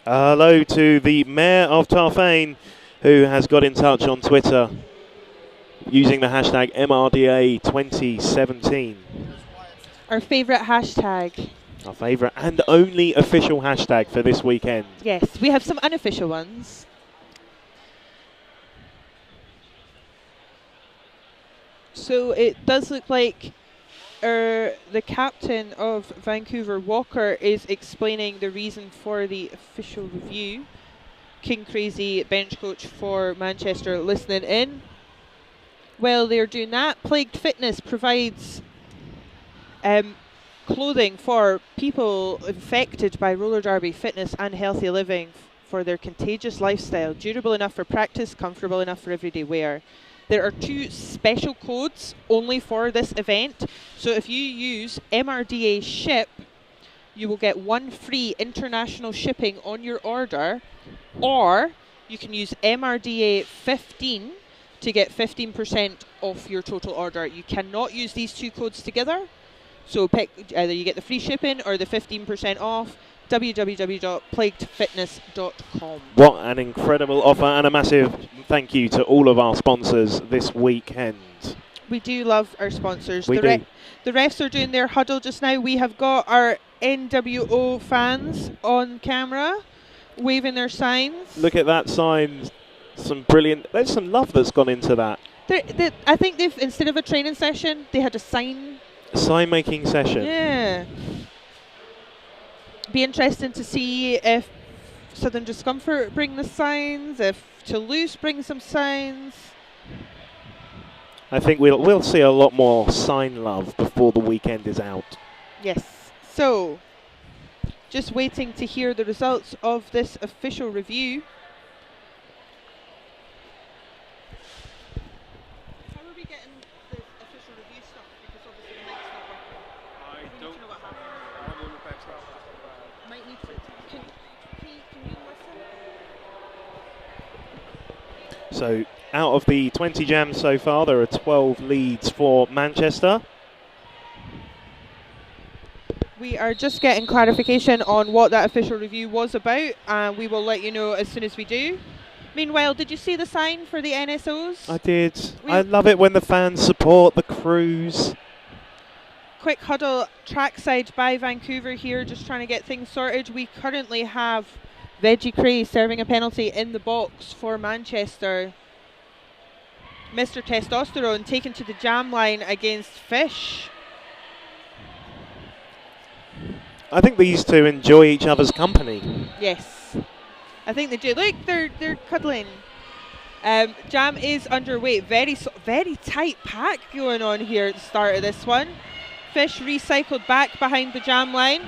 S2: Hello to the Mayor of Tarfane, who has got in touch on Twitter using the hashtag MRDA 2017.
S1: Our favourite hashtag.
S2: Our favourite and only official hashtag for this weekend.
S1: Yes, we have some unofficial ones. So it does look like the captain of Vancouver, Walker, is explaining the reason for the official review. King Crazy, bench coach for Manchester, listening in. While they're doing that, Plagued Fitness provides clothing for people infected by roller derby, fitness and healthy living for their contagious lifestyle. Durable enough for practice, comfortable enough for everyday wear. There are 2 special codes only for this event. So if you use MRDA SHIP, you will get 1 free international shipping on your order, or you can use MRDA 15 to get 15% off your total order. You cannot use these 2 codes together. So pick either you get the free shipping or the 15% off. www.plaguedfitness.com.
S2: What an incredible offer, and a massive thank you to all of our sponsors this weekend.
S1: We do love our sponsors.
S2: We do.
S1: The refs are doing their huddle just now. We have got our NWO fans on camera waving their signs.
S2: Look at that sign. There's some love that's gone into that.
S1: I think they've, instead of a training session, they had a sign
S2: making session.
S1: Yeah. Be interesting to see if Southern Discomfort bring the signs, if Toulouse brings some signs.
S2: I think we'll see a lot more sign love before the weekend is out.
S1: Yes. So, just waiting to hear the results of this official review. How are we getting the official review stuff? Because obviously the mic's not working. I don't know what happened. Might need to. Can you listen?
S2: So, out of the 20 jams so far, there are 12 leads for Manchester.
S1: We are just getting clarification on what that official review was about, and we will let you know as soon as we do. Meanwhile, did you see the sign for the NSOs?
S2: I did. I love it when the fans support the crews.
S1: Quick huddle trackside by Vancouver here, just trying to get things sorted. We currently have Veggie Cray serving a penalty in the box for Manchester. Mr. Testosterone taken to the jam line against Fish.
S2: I think these two enjoy each other's company.
S1: Yes, I think they do. Look, they're cuddling. Jam is underway. Very tight pack going on here at the start of this one. Fish recycled back behind the jam line.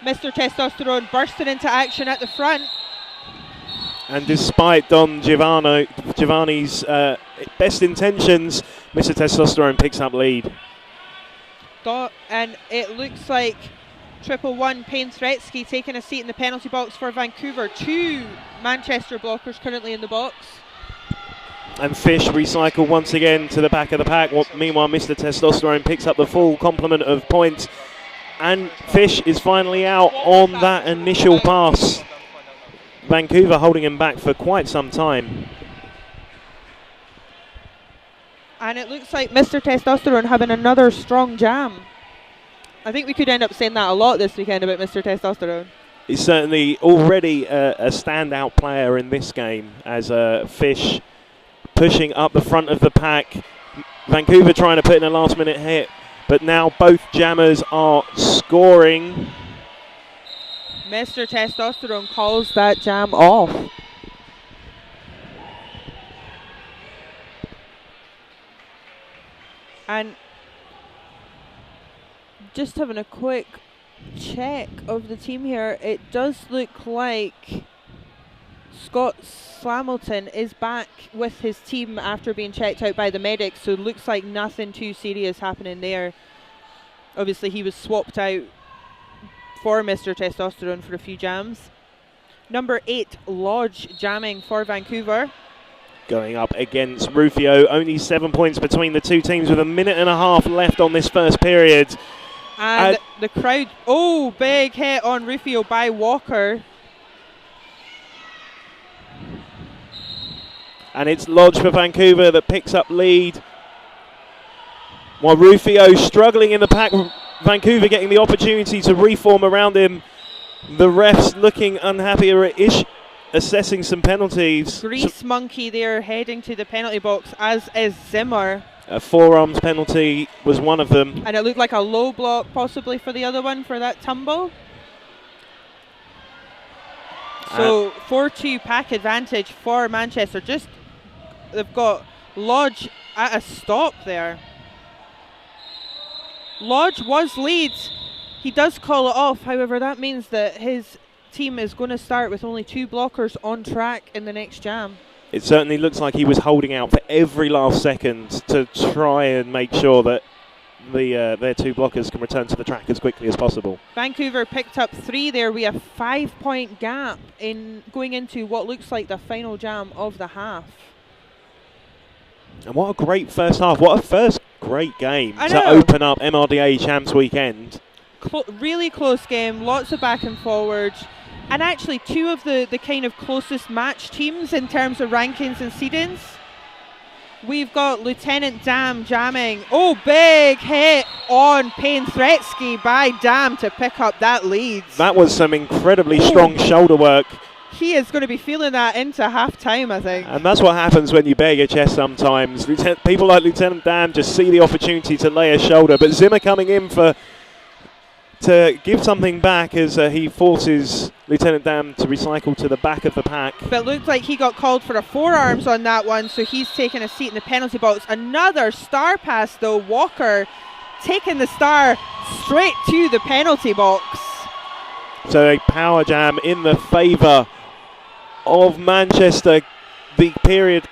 S1: Mr. Testosterone bursting into action at the front.
S2: And despite Don Giovanni's best intentions, Mr. Testosterone picks up lead.
S1: And it looks like 111 Payne Threatsky taking a seat in the penalty box for Vancouver. 2 Manchester blockers currently in the box.
S2: And Fish recycle once again to the back of the pack. Meanwhile, Mr. Testosterone picks up the full complement of points. And Fish is finally out on that initial pass. Vancouver holding him back for quite some time.
S1: And it looks like Mr. Testosterone having another strong jam. I think we could end up saying that a lot this weekend about Mr. Testosterone.
S2: He's certainly already a standout player in this game, as Fish pushing up the front of the pack. Vancouver trying to put in a last-minute hit, but now both jammers are scoring.
S1: Mr. Testosterone calls that jam off. And just having a quick check of the team here, it does look like Scott Slamilton is back with his team after being checked out by the medics, so it looks like nothing too serious happening there. Obviously, he was swapped out for Mr. Testosterone for a few jams. Number 8, Lodge, jamming for Vancouver.
S2: Going up against Rufio. Only 7 points between the two teams with a minute and a half left on this first period.
S1: And the crowd, big hit on Rufio by Walker.
S2: And it's Lodge for Vancouver that picks up lead. While Rufio struggling in the pack, Vancouver getting the opportunity to reform around him. The refs looking unhappy-ish, assessing some penalties.
S1: Grease Monkey there heading to the penalty box, as is Zimmer.
S2: A forearms penalty was one of them.
S1: And it looked like a low block possibly for the other one for that tumble. So 4-2 pack advantage for Manchester. They've got Lodge at a stop there. Lodge was lead. He does call it off. However, that means that his team is going to start with only 2 blockers on track in the next jam.
S2: It certainly looks like he was holding out for every last second to try and make sure that their 2 blockers can return to the track as quickly as possible.
S1: Vancouver picked up 3 there. We have 5-point gap in going into what looks like the final jam of the half.
S2: And what a great first half. What a first great game to open up MRDA Champs Weekend.
S1: Really close game, lots of back and forward. And actually 2 of the kind of closest match teams in terms of rankings and seedings. We've got Lieutenant Dam jamming. Big hit on Payne Threatsky by Dam to pick up that lead.
S2: That was some incredibly strong shoulder work.
S1: He is going to be feeling that into half-time, I think.
S2: And that's what happens when you bare your chest sometimes. People like Lieutenant Dam just see the opportunity to lay a shoulder. But Zimmer coming in to give something back as he forces Lieutenant Dam to recycle to the back of the pack.
S1: But it looks like he got called for a forearms on that one, so he's taking a seat in the penalty box. Another star pass, though. Walker taking the star straight to the penalty box.
S2: So a power jam in the favour of Manchester. The period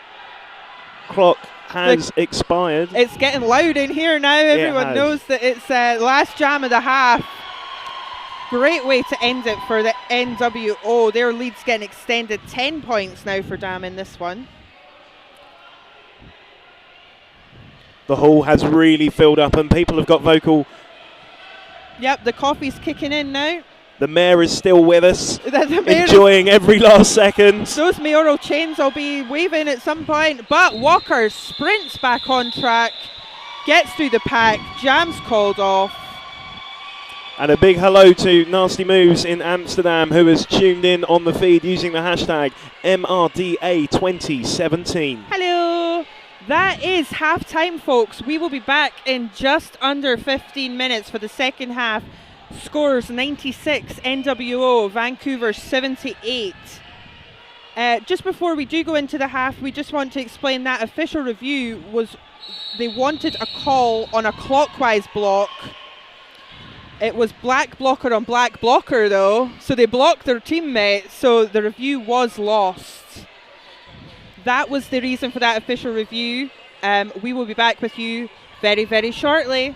S2: clock has expired.
S1: It's getting loud in here now. Everyone knows that it's last jam of the half. Great way to end it for the NWO. Their lead's getting extended. 10 points now for Dam in this one.
S2: The hall has really filled up and people have got vocal.
S1: Yep, the coffee's kicking in now.
S2: The mayor is still with us, enjoying every last second.
S1: Those mayoral chains will be waving at some point, but Walker sprints back on track, gets through the pack, jam's called off.
S2: And a big hello to Nasty Moves in Amsterdam, who has tuned in on the feed using the hashtag MRDA2017.
S1: Hello. That is half-time, folks. We will be back in just under 15 minutes for the second half. Scores 96 NWO, Vancouver 78. Just before we do go into the half, we just want to explain that official review was they wanted a call on a clockwise block. It was black blocker on black blocker though, so they blocked their teammate, so the review was lost. That was the reason for that official review. We will be back with you very, very shortly.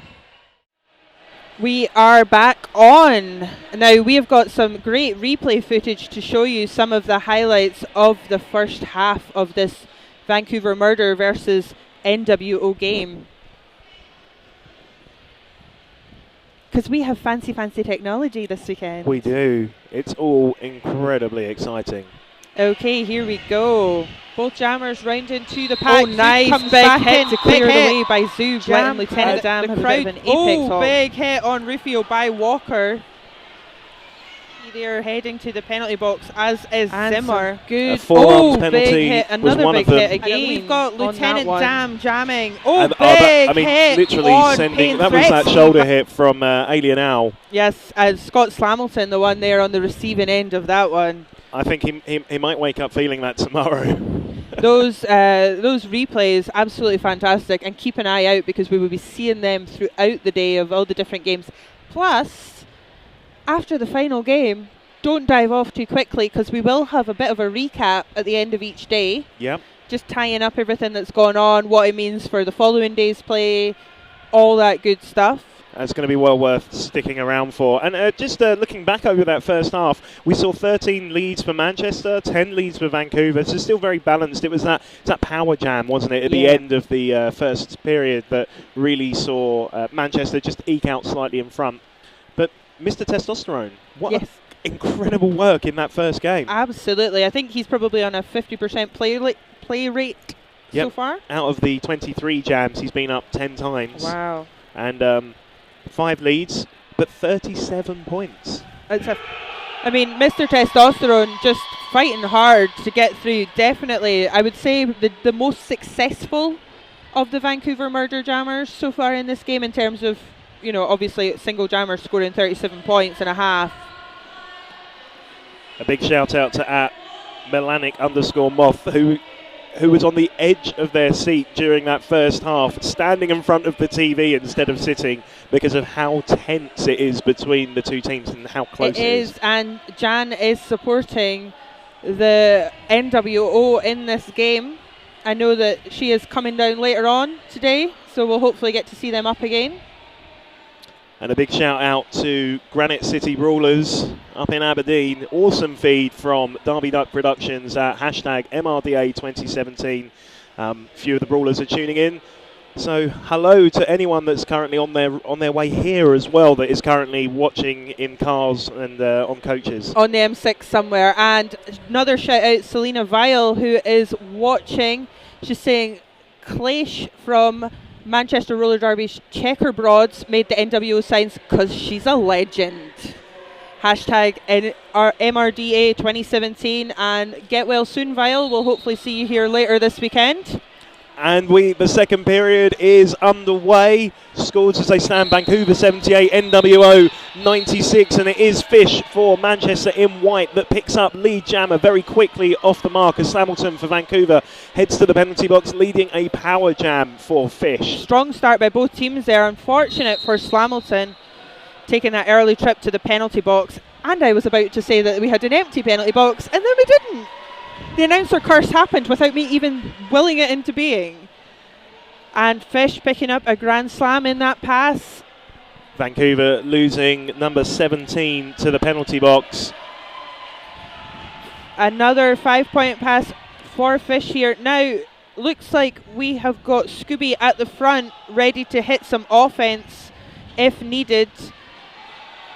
S1: We are back on. Now we have got some great replay footage to show you some of the highlights of the first half of this Vancouver Murder versus NWO game. Because we have fancy technology this weekend.
S2: We do. It's all incredibly exciting.
S1: Okay, here we go. Both jammers round into the pack.
S3: Nice
S1: comes
S3: big
S1: back
S3: hit
S1: in.
S3: to clear
S1: Big
S3: the
S1: hit.
S3: way by Zub, letting Lieutenant Dam have a bit of an apex off.
S1: Big hit on Rufio by Walker. They're heading to the penalty box, as is Zimmer.
S2: Good. A forearms penalty
S1: big hit.
S2: Another was one
S1: big
S2: of them.
S1: hit again. We've got Lieutenant Dam jamming.
S2: Big
S1: hit
S2: literally
S1: on
S2: sending. That was that shoulder hit from Alien Owl.
S1: Yes, Scott Slamilton, the one there on the receiving end of that one.
S2: I think he might wake up feeling that tomorrow.
S1: Those replays, absolutely fantastic, and keep an eye out because we will be seeing them throughout the day of all the different games. Plus, after the final game, don't dive off too quickly because we will have a bit of a recap at the end of each day.
S2: Yep.
S1: Just tying up everything that's gone on, what it means for the following day's play, all that good stuff.
S2: That's going to be well worth sticking around for. And just looking back over that first half, we saw 13 leads for Manchester, 10 leads for Vancouver. So still very balanced. It was that power jam, wasn't it, at the end of the first period that really saw Manchester just eke out slightly in front. But Mr. Testosterone, what incredible work in that first game.
S1: Absolutely. I think he's probably on a 50% play rate so far.
S2: Out of the 23 jams, he's been up 10 times.
S1: Wow.
S2: And 5 leads, but 37 points.
S1: I mean, Mr. Testosterone just fighting hard to get through. Definitely, I would say the most successful of the Vancouver Murder Jammers so far in this game in terms of, you know, obviously single jammer scoring 37 points and a half.
S2: A big shout out to @Melanic_Moth, who was on the edge of their seat during that first half, standing in front of the TV instead of sitting because of how tense it is between the two teams and how close it is.
S1: And Jan is supporting the NWO in this game. I know that she is coming down later on today, so we'll hopefully get to see them up again.
S2: And a big shout out to Granite City Brawlers up in Aberdeen. Awesome feed from Derby Duck Productions at #MRDA 2017. Few of the Brawlers are tuning in. So hello to anyone that's currently on their way here as well, that is currently watching in cars and on coaches.
S1: On the M6 somewhere. And another shout out, Selena Vile, who is watching. She's saying, Clash from Manchester Roller Derby's Checker Broads made the NWO signs because she's a legend. #MRDA 2017, and get well soon, Vile. We'll hopefully see you here later this weekend.
S2: And the second period is underway. Scores as they stand: Vancouver 78, NWO 96, and it is Fish for Manchester in white that picks up lead jammer very quickly off the mark as Hamilton for Vancouver heads to the penalty box, leading a power jam for Fish.
S1: Strong start by both teams there. Unfortunate for Slamilton taking that early trip to the penalty box. And I was about to say that we had an empty penalty box, and then we didn't. The announcer curse happened without me even willing it into being. And Fish picking up a grand slam in that pass.
S2: Vancouver losing number 17 to the penalty box.
S1: Another 5-point pass for Fish here. Now, looks like we have got Scooby at the front, ready to hit some offense if needed,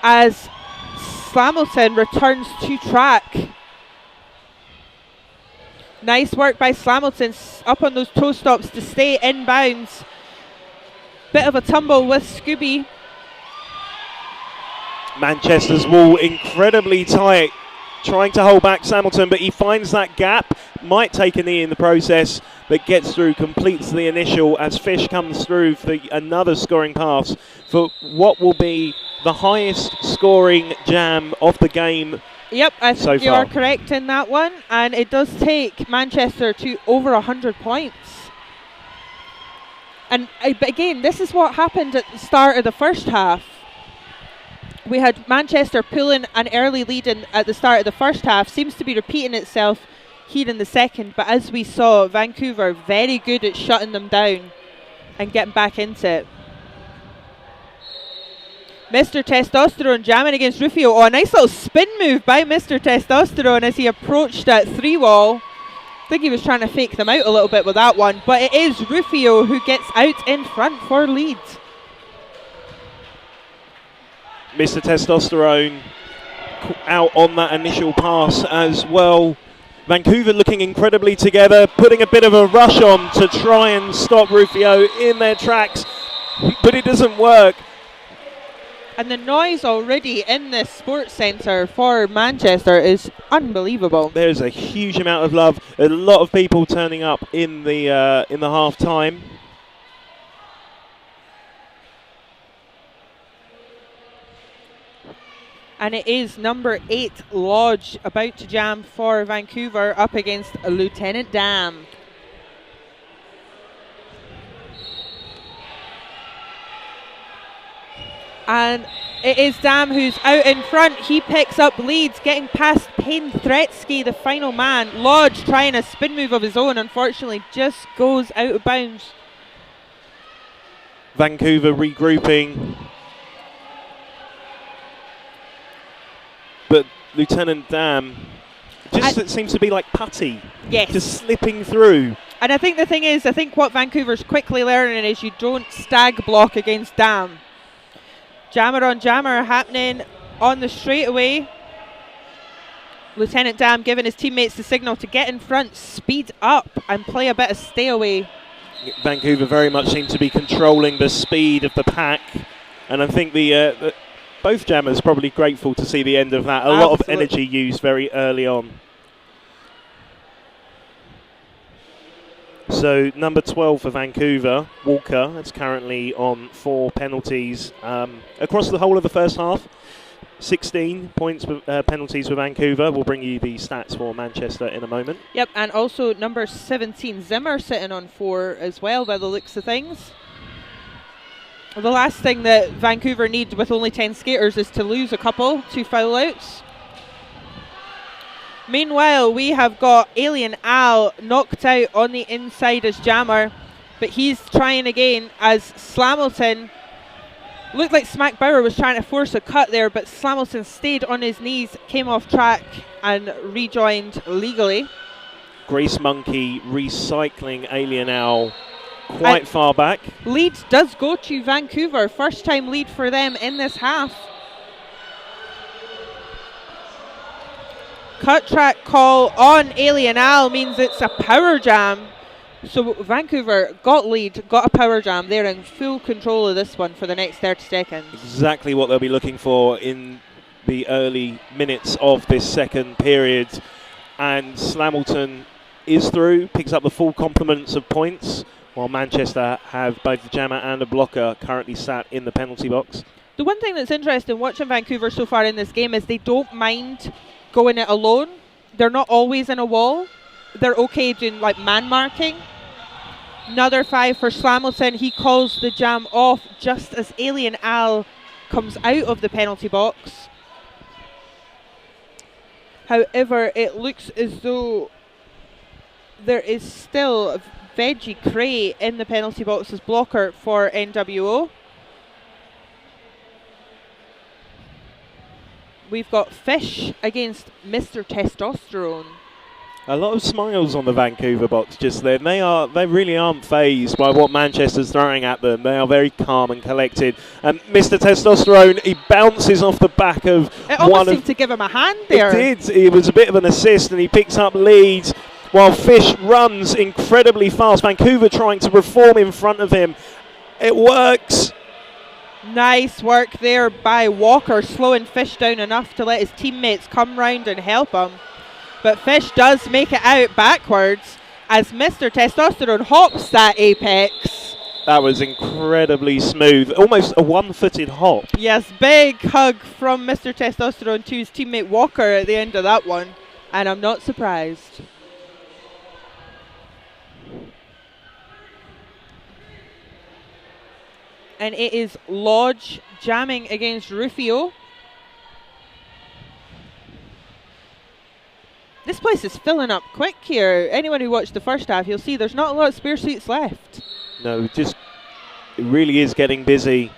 S1: as Slamilton returns to track. Nice work by Slamilton up on those toe stops to stay inbounds. Bit of a tumble with Scooby.
S2: Manchester's wall incredibly tight, trying to hold back Hamilton, but he finds that gap, might take a knee in the process, but gets through, completes the initial as Fish comes through for another scoring pass for what will be the highest scoring jam of the game.
S1: Yep, I think you are correct in that one, and it does take Manchester to over 100 points. And but again, this is what happened at the start of the first half. We had Manchester pulling an early lead at the start of the first half, seems to be repeating itself here in the second, but as we saw, Vancouver very good at shutting them down and getting back into it. Mr. Testosterone jamming against Rufio. Oh, a nice little spin move by Mr. Testosterone as he approached that 3-wall. I think he was trying to fake them out a little bit with that one, but it is Rufio who gets out in front for lead.
S2: Mr. Testosterone out on that initial pass as well. Vancouver looking incredibly together, putting a bit of a rush on to try and stop Rufio in their tracks, but it doesn't work.
S1: And the noise already in this sports centre for Manchester is unbelievable.
S2: There's a huge amount of love. A lot of people turning up in the half time.
S1: And it is number 8 Lodge about to jam for Vancouver up against Lieutenant Dam. And It is Dam who's out in front. He picks up leads, getting past Payne Threatsky, the final man. Lodge trying a spin move of his own, unfortunately just goes out of bounds.
S2: Vancouver regrouping. But Lieutenant Dam just seems to be like putty.
S1: Yes.
S2: Just slipping through.
S1: And I think the thing is, I think what Vancouver's quickly learning is you don't stag block against Dam. Jammer on jammer happening on the straightaway. Lieutenant Dam giving his teammates the signal to get in front, speed up and play a bit of stay away.
S2: Vancouver very much seem to be controlling the speed of the pack. And I think the both jammers probably grateful to see the end of that. A lot of energy used very early on. So number 12 for Vancouver, Walker, that's currently on 4 penalties across the whole of the first half. 16 points penalties for Vancouver. We'll bring you the stats for Manchester in a moment.
S1: Yep, and also number 17, Zimmer, sitting on 4 as well by the looks of things. The last thing that Vancouver need with only 10 skaters is to lose a couple, 2 foul outs. Meanwhile, we have got Alien Al knocked out on the inside as jammer, but he's trying again as Slamilton looked like Smack Bauer was trying to force a cut there, but Slamilton stayed on his knees, came off track and rejoined legally.
S2: Grace Monkey recycling Alien Al quite far back.
S1: Lead does go to Vancouver, first time lead for them in this half. Cut track call on Alien Al means it's a power jam. So Vancouver got lead, got a power jam. They're in full control of this one for the next 30 seconds.
S2: Exactly what they'll be looking for in the early minutes of this second period. And Slamilton is through, picks up the full complements of points, while Manchester have both the jammer and a blocker currently sat in the penalty box.
S1: The one thing that's interesting watching Vancouver so far in this game is they don't mind going it alone. They're not always in a wall. They're okay doing like man marking. Another 5 for Slamilton. He calls the jam off just as Alien Al comes out of the penalty box. However, it looks as though there is still Veggie Cray in the penalty box as blocker for NWO. We've got Fish against Mr. Testosterone.
S2: A lot of smiles on the Vancouver box just then. They really aren't phased by what Manchester's throwing at them. They are very calm and collected. And Mr. Testosterone, he bounces off the back of
S1: it almost seemed to give him a hand there.
S2: It did. It was a bit of an assist, and he picks up leads while Fish runs incredibly fast. Vancouver trying to reform in front of him. It works.
S1: Nice work there by Walker, slowing Fish down enough to let his teammates come round and help him. But Fish does make it out backwards as Mr. Testosterone hops that apex.
S2: That was incredibly smooth. Almost a one-footed hop.
S1: Yes, big hug from Mr. Testosterone to his teammate Walker at the end of that one. And I'm not surprised. And it is Lodge jamming against Rufio. This place is filling up quick here. Anyone who watched the first half, you'll see there's not a lot of spare seats left.
S2: No, it really is getting busy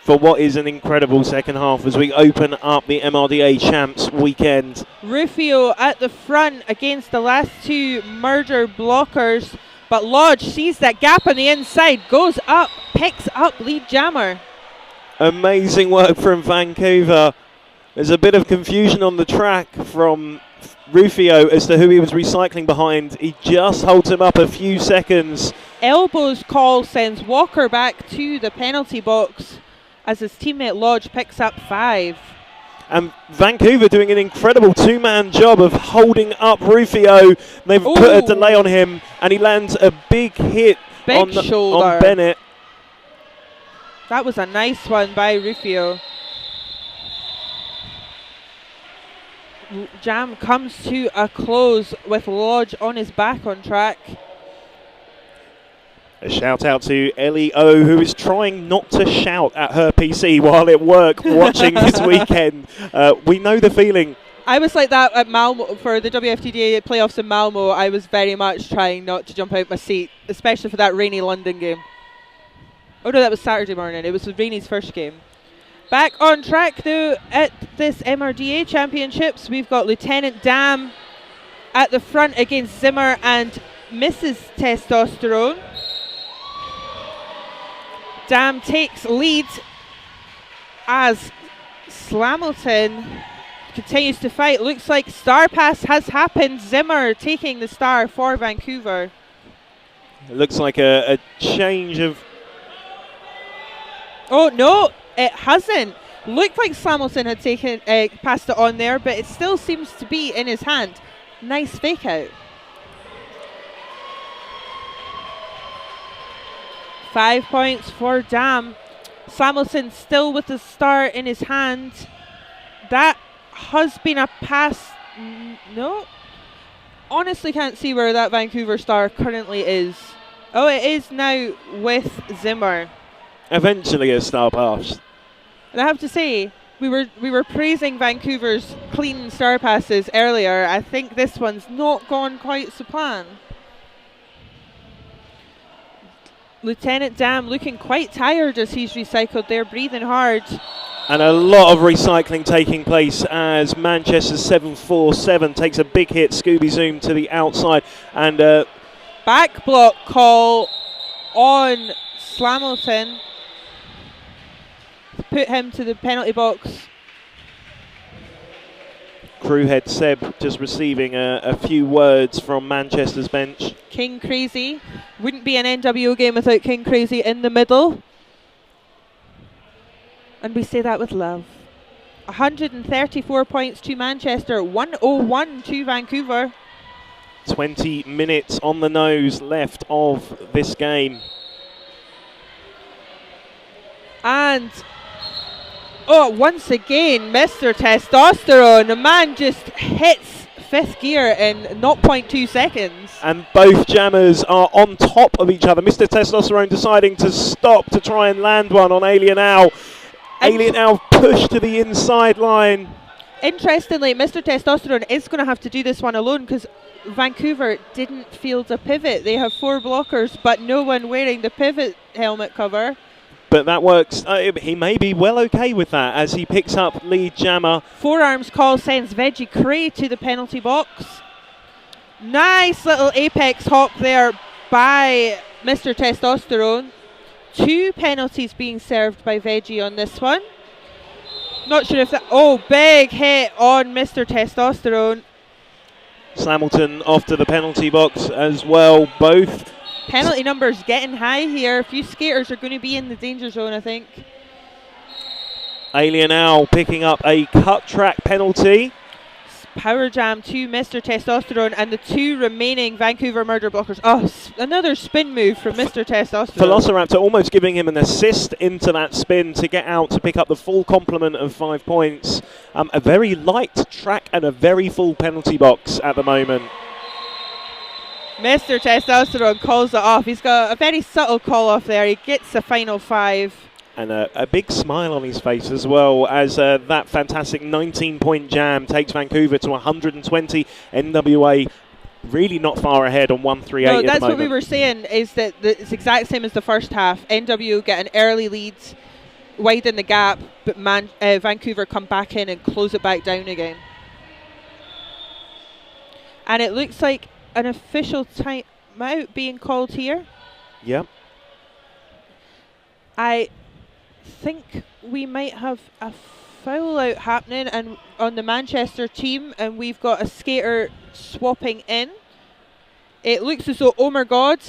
S2: for what is an incredible second half as we open up the MRDA Champs weekend.
S1: Rufio at the front against the last 2 murder blockers. But Lodge sees that gap on the inside, goes up, picks up lead jammer.
S2: Amazing work from Vancouver. There's a bit of confusion on the track from Rufio as to who he was recycling behind. He just holds him up a few seconds.
S1: Elbows call sends Walker back to the penalty box as his teammate Lodge picks up 5.
S2: And Vancouver doing an incredible 2-man job of holding up Rufio. They've put a delay on him, and he lands a big hit on Bennett.
S1: That was a nice one by Rufio. Jam comes to a close with Lodge on his back on track.
S2: A shout out to Ellie O, who is trying not to shout at her PC while at work watching this weekend. We know the feeling.
S1: I was like that at Malmo for the WFTDA playoffs in Malmo. I was very much trying not to jump out my seat, especially for that rainy London game. Oh no, that was Saturday morning. It was Rainey's first game. Back on track though at this MRDA Championships, we've got Lieutenant Dam at the front against Zimmer and Mrs. Testosterone. Dam takes lead as Slamilton continues to fight. Looks like Star Pass has happened. Zimmer taking the star for Vancouver.
S2: It looks like a change of...
S1: Oh no, it hasn't. Looked like Slamilton had taken passed it on there, but it still seems to be in his hand. Nice fake out. 5 points for Dam. Slamilton still with the star in his hand. That has been a pass. No. Honestly can't see where that Vancouver star currently is. Oh, it is now with Zimmer.
S2: Eventually a star pass.
S1: And I have to say, we were praising Vancouver's clean star passes earlier. I think this one's not gone quite to plan. Lieutenant Dam looking quite tired as he's recycled there, breathing hard.
S2: And a lot of recycling taking place as Manchester 747 takes a big hit, Scooby Zoom to the outside. And
S1: back block call on Slamilton. Put him to the penalty box.
S2: Crewhead Seb just receiving a few words from Manchester's bench.
S1: King Crazy. Wouldn't be an NWO game without King Crazy in the middle. And we say that with love. 134 points to Manchester, 101 to Vancouver.
S2: 20 minutes on the nose left of this game.
S1: And once again, Mr. Testosterone. The man just hits fifth gear in 0.2 seconds.
S2: And both jammers are on top of each other. Mr. Testosterone deciding to stop to try and land one on Alien Owl. Alien Owl pushed to the inside line.
S1: Interestingly, Mr. Testosterone is going to have to do this one alone because Vancouver didn't field a pivot. They have 4 blockers, but no one wearing the pivot helmet cover.
S2: But that works. He may be well okay with that as he picks up lead jammer.
S1: Forearms call sends Veggie Cray to the penalty box. Nice little apex hop there by Mr. Testosterone. 2 penalties being served by Veggie on this one. Not sure if that... Oh, big hit on Mr. Testosterone.
S2: Slamilton off to the penalty box as well. Both...
S1: Penalty numbers getting high here. A few skaters are going to be in the danger zone, I think.
S2: Alien Owl picking up a cut track penalty.
S1: Power jam to Mr. Testosterone and the 2 remaining Vancouver murder blockers. Oh, another spin move from Mr. Testosterone.
S2: Velociraptor almost giving him an assist into that spin to get out to pick up the full complement of 5 points. A very light track and a very full penalty box at the moment.
S1: Mr. Testosterone calls it off. He's got a very subtle call off there. He gets the final 5.
S2: And a big smile on his face as well as that fantastic 19-point jam takes Vancouver to 120. NWA really not far ahead on 138
S1: No,
S2: at the
S1: that's
S2: moment.
S1: what we were saying, is that it's exact same as the first half. NWO get an early lead, widen the gap, but Vancouver come back in and close it back down again. And it looks like an official timeout being called here.
S2: Yep.
S1: I think we might have a foul out happening and on the Manchester team, and we've got a skater swapping in. It looks as though Oh My God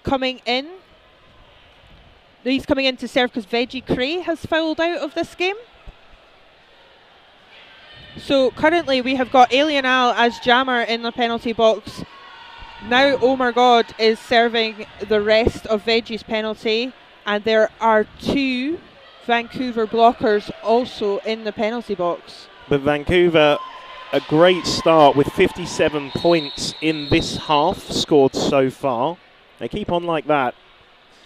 S1: coming in. He's coming in to serve because Veggie Cray has fouled out of this game. So currently we have got Alien Al as jammer in the penalty box. Now Oh My God is serving the rest of Veggie's penalty, and there are 2 Vancouver blockers also in the penalty box.
S2: But Vancouver, a great start with 57 points in this half scored so far. They keep on like that.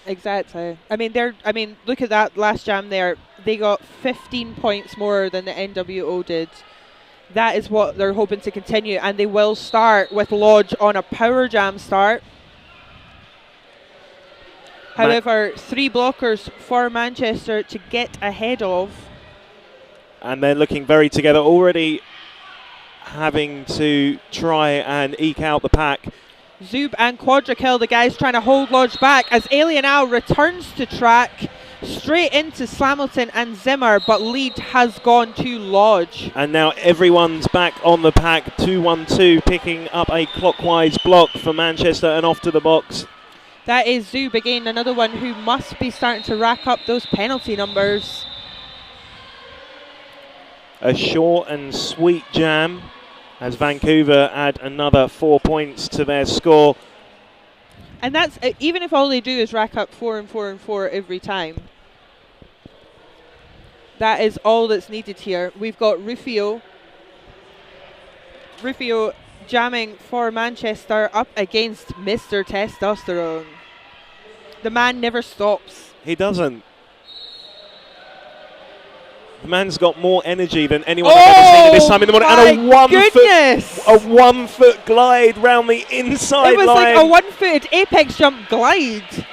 S1: Exactly. I mean, look at that last jam there. They got 15 points more than the NWO did. That is what they're hoping to continue, and they will start with Lodge on a power jam start. However, 3 blockers for Manchester to get ahead of.
S2: And they're looking very together, already having to try and eke out the pack.
S1: Zub and Quadrakill, the guys trying to hold Lodge back as Alien Al returns to track straight into Slamilton and Zimmer, but lead has gone to Lodge.
S2: And now everyone's back on the pack. 2-1-2 picking up a clockwise block for Manchester and off to the box.
S1: That is Zub again, another one who must be starting to rack up those penalty numbers.
S2: A short and sweet jam as Vancouver add another 4 points to their score.
S1: And that's even if all they do is rack up 4 and 4 and 4 every time. That is all that's needed here. We've got Rufio jamming for Manchester up against Mr. Testosterone. The man never stops.
S2: He doesn't. The man's got more energy than anyone I've ever seen at this time in the morning. And a 1 foot glide round the inside line.
S1: It was like a 1-footed apex jump glide.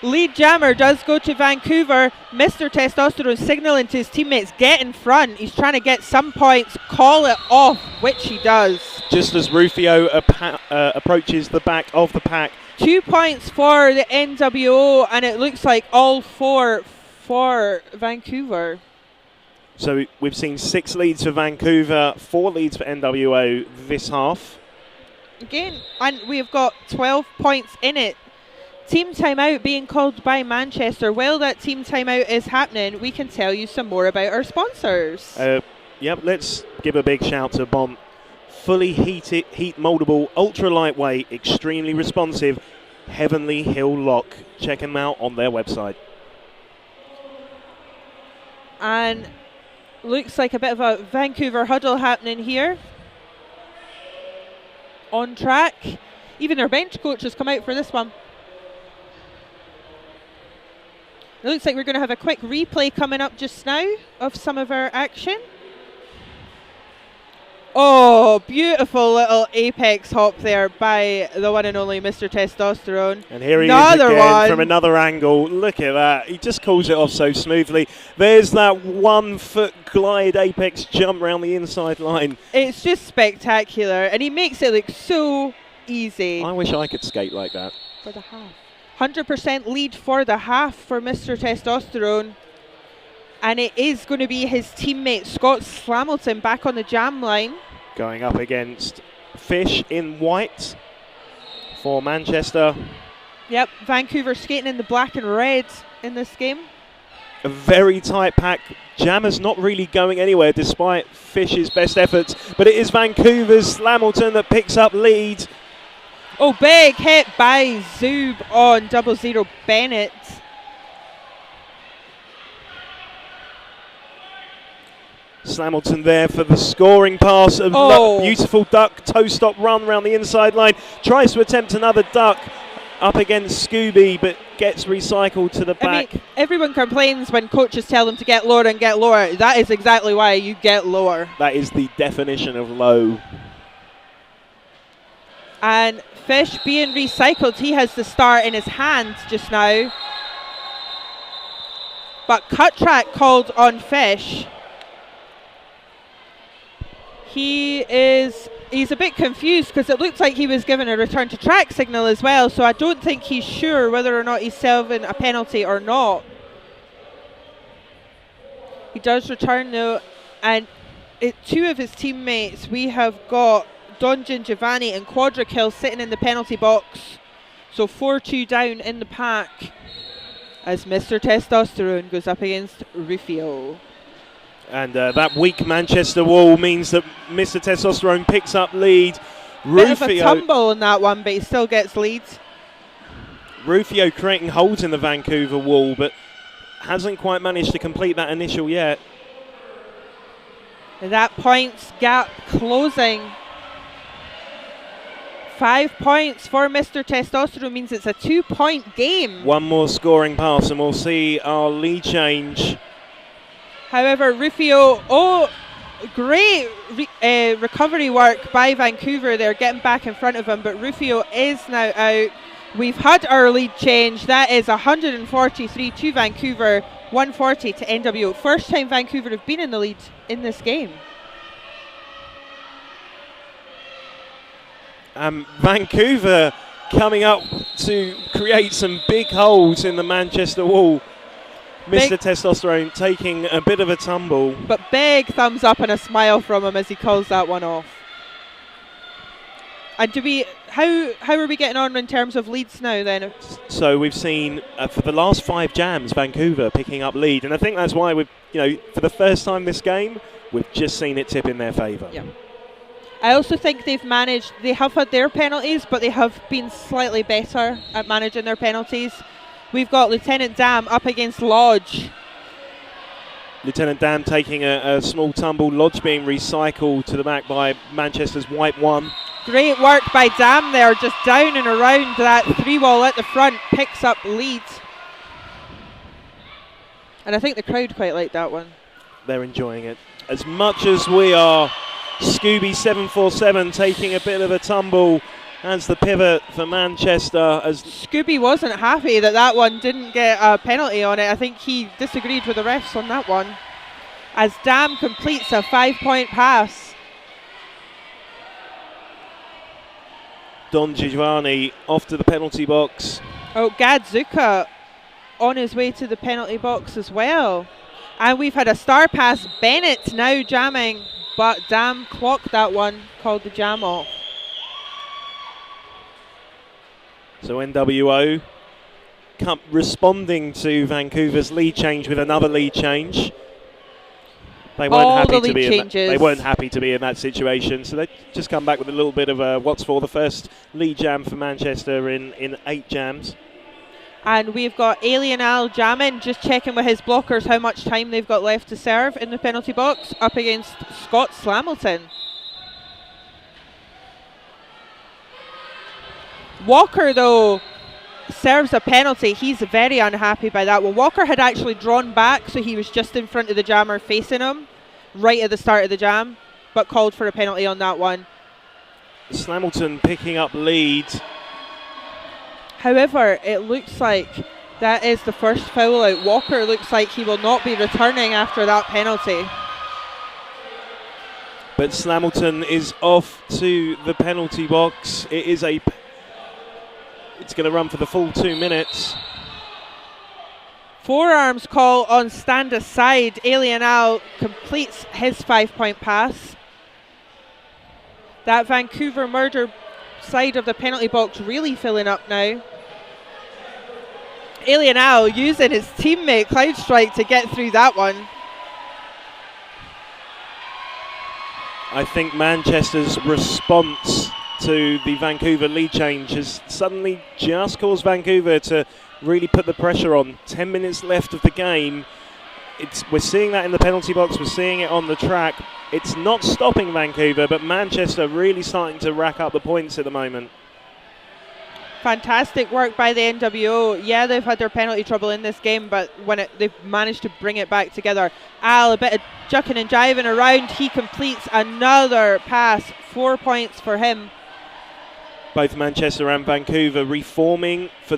S1: Lead jammer does go to Vancouver. Mr. Testosterone signaling to his teammates, get in front. He's trying to get some points, call it off, which he does.
S2: Just as Rufio approaches the back of the pack.
S1: 2 points for the NWO, and it looks like all 4 for Vancouver.
S2: So we've seen 6 leads for Vancouver, 4 leads for NWO this half.
S1: Again, and we've got 12 points in it. Team timeout being called by Manchester. While that team timeout is happening, we can tell you some more about our sponsors.
S2: Yep, let's give a big shout to Bont. Fully heated, heat moldable, ultra lightweight, extremely responsive, Heavenly Hill Lock. Check them out on their website.
S1: And looks like a bit of a Vancouver huddle happening here. On track. Even their bench coach has come out for this one. It looks like we're going to have a quick replay coming up just now of some of our action. Oh, beautiful little apex hop there by the one and only Mr. Testosterone.
S2: And here he is again from another angle. Look at that. He just calls it off so smoothly. There's that 1 foot glide apex jump round the inside line.
S1: It's just spectacular. And he makes it look so easy.
S2: I wish I could skate like that.
S1: For the half. 100% lead for the half for Mr. Testosterone. And it is going to be his teammate Scott Slamilton back on the jam line.
S2: Going up against Fish in white for Manchester.
S1: Yep, Vancouver skating in the black and red in this game.
S2: A very tight pack. Jammer's not really going anywhere despite Fish's best efforts. But it is Vancouver's Slamilton that picks up lead.
S1: Oh, big hit by Zub on 00 Bennett.
S2: Slamilton there for the scoring pass. Beautiful duck toe stop run around the inside line. Tries to attempt another duck up against Scooby, but gets recycled to the back.
S1: I mean, everyone complains when coaches tell them to get lower and get lower. That is exactly why you get lower.
S2: That is the definition of low.
S1: And Fish being recycled. He has the star in his hand just now. But cut track called on Fish. He's a bit confused because it looks like he was given a return to track signal as well, so I don't think he's sure whether or not he's serving a penalty or not. He does return though, and 2 of his teammates, we have got Donjin, Giovanni and Quadrakill sitting in the penalty box, so 4-2 down in the pack as Mr. Testosterone goes up against Rufio.
S2: And that weak Manchester wall means that Mr. Testosterone picks up lead.
S1: Bit of a tumble in that one, but he still gets leads.
S2: Rufio creating holes in the Vancouver wall, but hasn't quite managed to complete that initial yet.
S1: And that points gap closing 5 points for Mr. Testosterone means it's a 2-point game.
S2: One more scoring pass and we'll see our lead change.
S1: However, Rufio, great recovery work by Vancouver. They're getting back in front of him, but Rufio is now out. We've had our lead change. That is 143 to Vancouver, 140 to NWO. First time Vancouver have been in the lead in this game.
S2: Vancouver coming up to create some big holes in the Manchester wall. Mr. Testosterone taking a bit of a tumble.
S1: But big thumbs up and a smile from him as he calls that one off. And how are we getting on in terms of leads now then?
S2: So we've seen for the last 5 jams, Vancouver picking up lead, and I think that's why for the first time this game, we've just seen it tip in their favour.
S1: Yeah. I also think they have had their penalties, but they have been slightly better at managing their penalties. We've got Lieutenant Dam up against Lodge.
S2: Lieutenant Dam taking a small tumble, Lodge being recycled to the back by Manchester's White 1.
S1: Great work by Dam there, just down and around that 3-wall at the front, picks up lead. And I think the crowd quite liked that one.
S2: They're enjoying it. As much as we are, Scooby 747 taking a bit of a tumble as the pivot for Manchester. As
S1: Scooby wasn't happy that one didn't get a penalty on it. I think he disagreed with the refs on that one. As Dam completes a 5-point pass.
S2: Don Giovanni off to the penalty box.
S1: Oh, Gadzuka on his way to the penalty box as well. And we've had a star pass. Bennett now jamming, but Dam clocked that one, called the jam off.
S2: So NWO responding to Vancouver's lead change with another lead change. They weren't happy to be in that situation, so they just come back with a little bit of what's for the first lead jam for Manchester in 8 jams.
S1: And we've got Alien Al jamming, just checking with his blockers how much time they've got left to serve in the penalty box, up against Scott Slamilton. Walker, though, serves a penalty. He's very unhappy by that one. Walker had actually drawn back, so he was just in front of the jammer facing him right at the start of the jam, but called for a penalty on that one.
S2: Slamilton picking up lead.
S1: However, it looks like that is the first foul out. Walker looks like he will not be returning after that penalty.
S2: But Slamilton is off to the penalty box. It's going to run for the full 2 minutes.
S1: Forearms call on stand aside. Alien Al completes his 5-point pass. That Vancouver Murder side of the penalty box really filling up now. Alien Al using his teammate Cloud Strike to get through that one.
S2: I think Manchester's response to the Vancouver lead change has suddenly just caused Vancouver to really put the pressure on. 10 minutes left of the game. We're seeing that in the penalty box, we're seeing it on the track. It's not stopping Vancouver, but Manchester really starting to rack up the points at the moment.
S1: Fantastic work by the NWO. Yeah, they've had their penalty trouble in this game, but they've managed to bring it back together. Al, a bit of jucking and jiving around. He completes another pass. 4 points for him.
S2: Both Manchester and Vancouver reforming for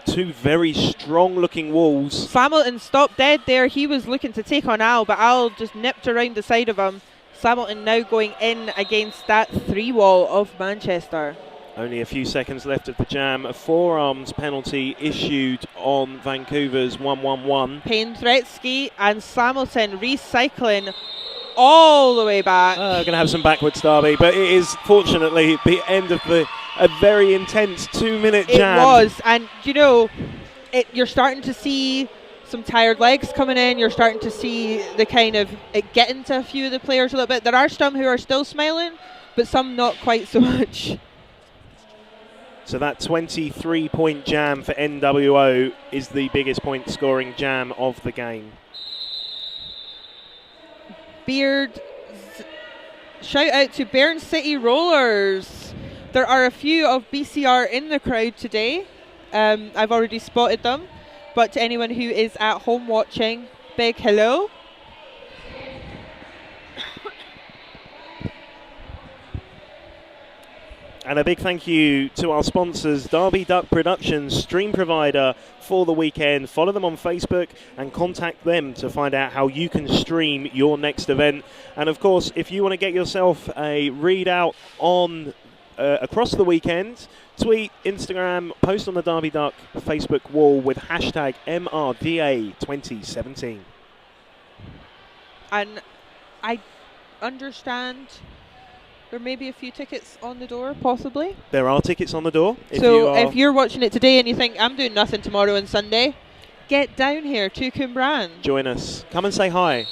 S2: 2 very strong-looking walls.
S1: Slamilton stopped dead there. He was looking to take on Al, but Al just nipped around the side of him. Slamilton now going in against that 3-wall of Manchester.
S2: Only a few seconds left of the jam. A forearms penalty issued on Vancouver's 1-1-1.
S1: Payne Threatsky and Slamilton recycling all the way back.
S2: Going to have some backwards derby, but it is fortunately the end of a very intense 2-minute jam.
S1: It was, and you're starting to see some tired legs coming in. You're starting to see the kind of it getting to a few of the players a little bit. There are some who are still smiling, but some not quite so much.
S2: So that 23-point jam for NWO is the biggest point-scoring jam of the game.
S1: Beard, shout out to Bairn City Rollers There are a few of BCR in the crowd today. I've already spotted them. But to anyone who is at home watching, big hello.
S2: And a big thank you to our sponsors, Derby Duck Productions, stream provider for the weekend. Follow them on Facebook and contact them to find out how you can stream your next event. And of course, if you want to get yourself a readout on across the weekend, tweet, Instagram, post on the Derby Duck Facebook wall with hashtag MRDA 2017.
S1: And I understand there may be a few tickets on the door, possibly.
S2: There are tickets on the door.
S1: If you're watching it today and you think, I'm doing nothing tomorrow and Sunday, get down here to Cymru.
S2: Join us. Come and say hi.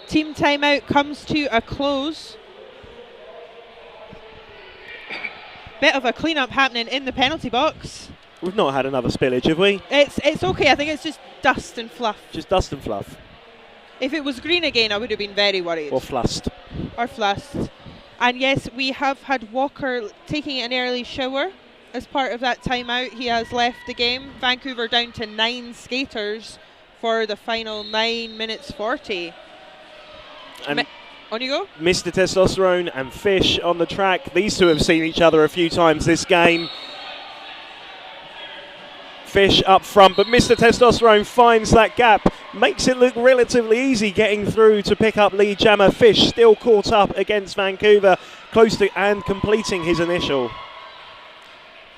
S1: Team timeout comes to a close. Bit of a clean-up happening in the penalty box.
S2: We've not had another spillage, have we?
S1: It's okay. I think it's just dust and fluff.
S2: Just dust and fluff.
S1: If it was green again, I would have been very worried.
S2: Or flussed.
S1: Or flussed. And yes, we have had Walker taking an early shower as part of that timeout. He has left the game. Vancouver down to 9 skaters for the final 9 minutes 40.
S2: And
S1: on you go.
S2: Mr. Testosterone and Fish on the track. These two have seen each other a few times this game. Fish up front, but Mr. Testosterone finds that gap, makes it look relatively easy getting through to pick up lead jammer. Fish still caught up against Vancouver, close to and completing his initial.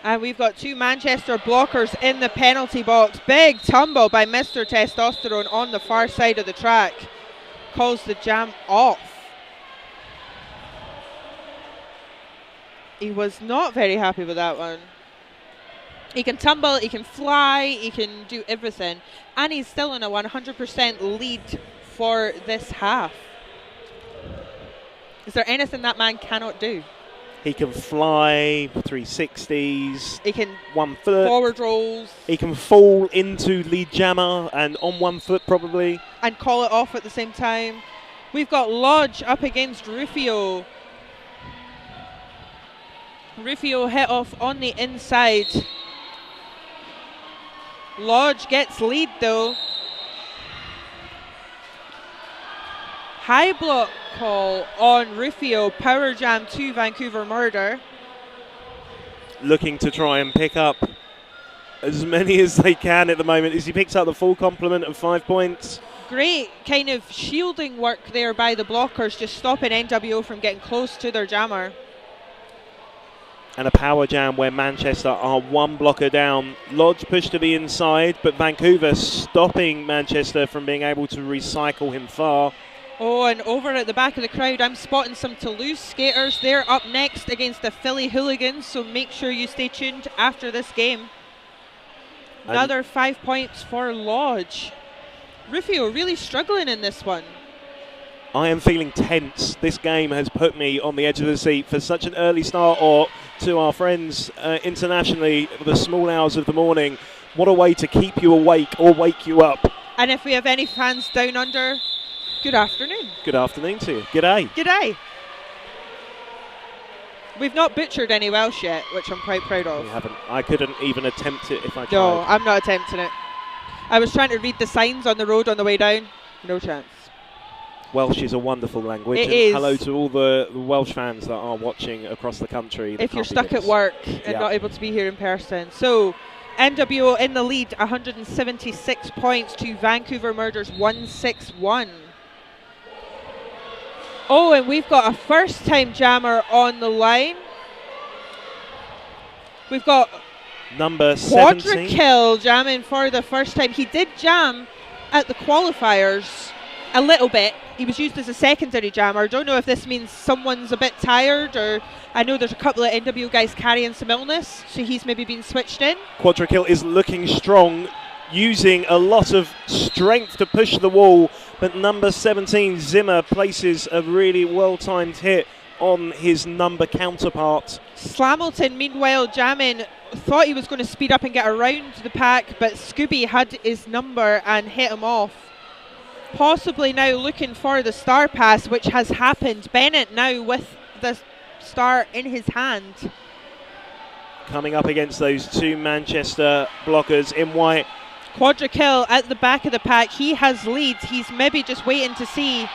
S1: And we've got 2 Manchester blockers in the penalty box. Big tumble by Mr. Testosterone on the far side of the track. Calls the jam off. He was not very happy with that one. He can tumble, he can fly, he can do everything. And he's still in a 100% lead for this half. Is there anything that man cannot do?
S2: He can fly, 360s,
S1: he can
S2: 1 foot.
S1: Forward rolls.
S2: He can fall into lead jammer and on 1 foot probably.
S1: And call it off at the same time. We've got Lodge up against Rufio. Rufio hit off on the inside. Lodge gets lead though. High block call on Rufio. Power jam to Vancouver Murder.
S2: Looking to try and pick up as many as they can at the moment as he picks up the full complement of 5 points.
S1: Great kind of shielding work there by the blockers, just stopping NWO from getting close to their jammer.
S2: And a power jam where Manchester are 1 blocker down. Lodge pushed to the inside, but Vancouver stopping Manchester from being able to recycle him far.
S1: Oh, and over at the back of the crowd, I'm spotting some Toulouse skaters. They're up next against the Philly Hooligans, so make sure you stay tuned after this game. Another 5 points for Lodge. Rufio really struggling in this one.
S2: I am feeling tense. This game has put me on the edge of the seat for such an early start, or to our friends internationally, the small hours of the morning. What a way to keep you awake or wake you up.
S1: And if we have any fans down under, good afternoon.
S2: Good afternoon to you. G'day.
S1: G'day. We've not butchered any Welsh yet, which I'm quite proud of.
S2: We haven't. I couldn't even attempt it if I tried.
S1: No, I'm not attempting it. I was trying to read the signs on the road on the way down. No chance.
S2: Welsh is a wonderful language.
S1: It is.
S2: Hello to all the Welsh fans that are watching across the country.
S1: If you're stuck at work and not able to be here in person. So, NWO in the lead, 176 points to Vancouver Murders 161. Oh, and we've got a first-time jammer on the line. We've got
S2: number 17.
S1: Quadra-kill jamming for the first time. He did jam at the qualifiers a little bit. He was used as a secondary jammer. I don't know if this means someone's a bit tired, or I know there's a couple of NW guys carrying some illness, so he's maybe been switched in.
S2: Quadra-kill is looking strong, using a lot of strength to push the wall, but number 17, Zimmer, places a really well-timed hit on his number counterpart.
S1: Slamilton, meanwhile, jamming, thought he was going to speed up and get around the pack, but Scooby had his number and hit him off. Possibly now looking for the star pass, which has happened. Bennett now with the start in his hand.
S2: Coming up against those two Manchester blockers in white.
S1: Quadra-kill at the back of the pack. He has leads. He's maybe just waiting to see.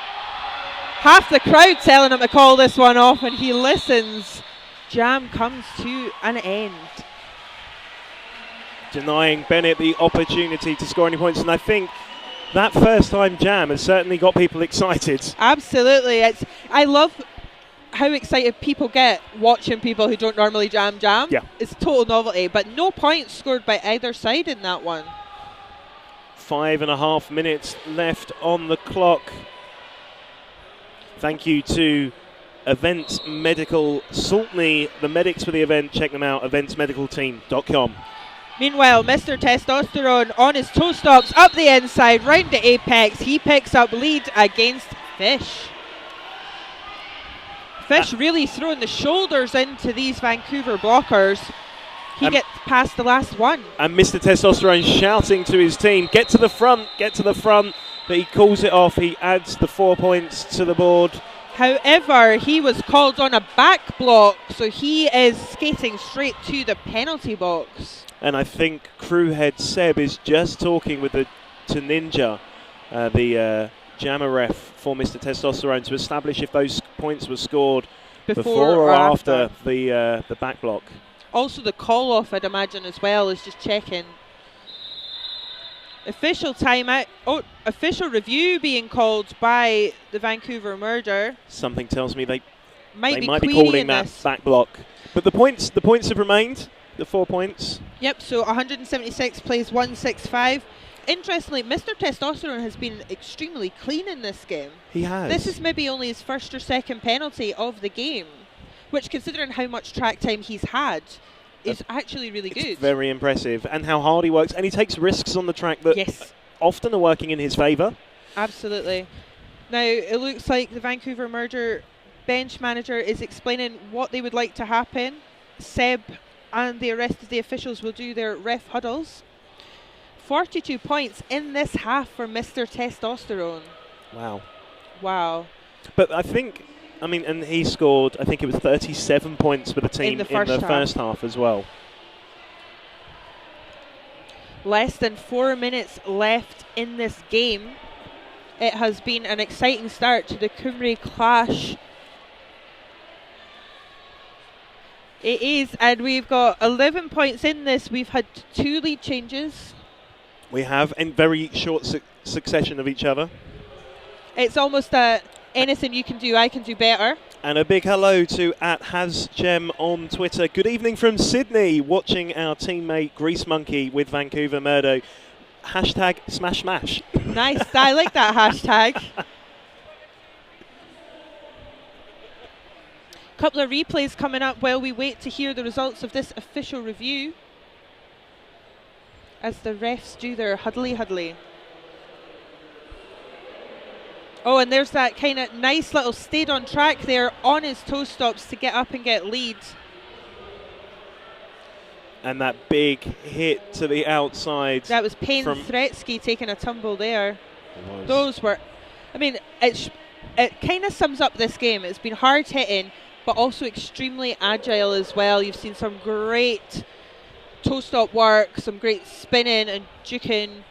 S1: Half the crowd telling him to call this one off, and he listens. Jam comes to an end.
S2: Denying Bennett the opportunity to score any points, and I think that first time jam has certainly got people excited.
S1: Absolutely. I love how excited people get watching people who don't normally jam.
S2: Yeah.
S1: It's total novelty, but no points scored by either side in that one.
S2: 5.5 minutes left on the clock. Thank you to Events Medical Saltney, the medics for the event. Check them out, eventsmedicalteam.com.
S1: Meanwhile, Mr. Testosterone on his toe stops up the inside, round to Apex. He picks up lead against Fish. Fish really throwing the shoulders into these Vancouver blockers. He gets past the last one.
S2: And Mr. Testosterone shouting to his team, get to the front, but he calls it off. He adds the 4 points to the board.
S1: However, he was called on a back block, so he is skating straight to the penalty box.
S2: And I think crew head Seb is just talking with to Ninja, the jammer ref for Mr. Testosterone, to establish if those points were scored before or after the back block.
S1: Also the call off, I'd imagine, as well, is just checking. Official timeout. Oh, official review being called by the Vancouver Murder.
S2: Something tells me they
S1: might be
S2: calling that back block. But the points have remained. The 4 points.
S1: Yep, so 176 plays 165. Interestingly, Mr. Testosterone has been extremely clean in this game.
S2: He has.
S1: This is maybe only his first or second penalty of the game, which, considering how much track time he's had, is actually really good.
S2: Very impressive. And how hard he works. And he takes risks on the track that often are working in his favour.
S1: Absolutely. Now, it looks like the Vancouver Murder bench manager is explaining what they would like to happen. Seb and the rest of the officials will do their ref huddles. 42 points in this half for Mr. Testosterone. Wow.
S2: But I think, and he scored, I think it was 37 points for the team in the first half as well.
S1: Less than 4 minutes left in this game. It has been an exciting start to the Cymru clash. It is, and we've got 11 points in this. We've had 2 lead changes.
S2: We have, in very short succession of each other.
S1: It's almost anything you can do, I can do better.
S2: And a big hello to @HasGem on Twitter. Good evening from Sydney, watching our teammate Grease Monkey with Vancouver Murdo. #SmashSmash.
S1: Nice, I like that hashtag. Couple of replays coming up while we wait to hear the results of this official review as the refs do their huddly. Oh, and there's that kind of nice little stayed on track there on his toe stops to get up and get lead.
S2: And that big hit to the outside.
S1: That was Payne Threatsky taking a tumble there. Those were, it kind of sums up this game. It's been hard hitting, but also extremely agile as well. You've seen some great toe stop work, some great spinning and juking.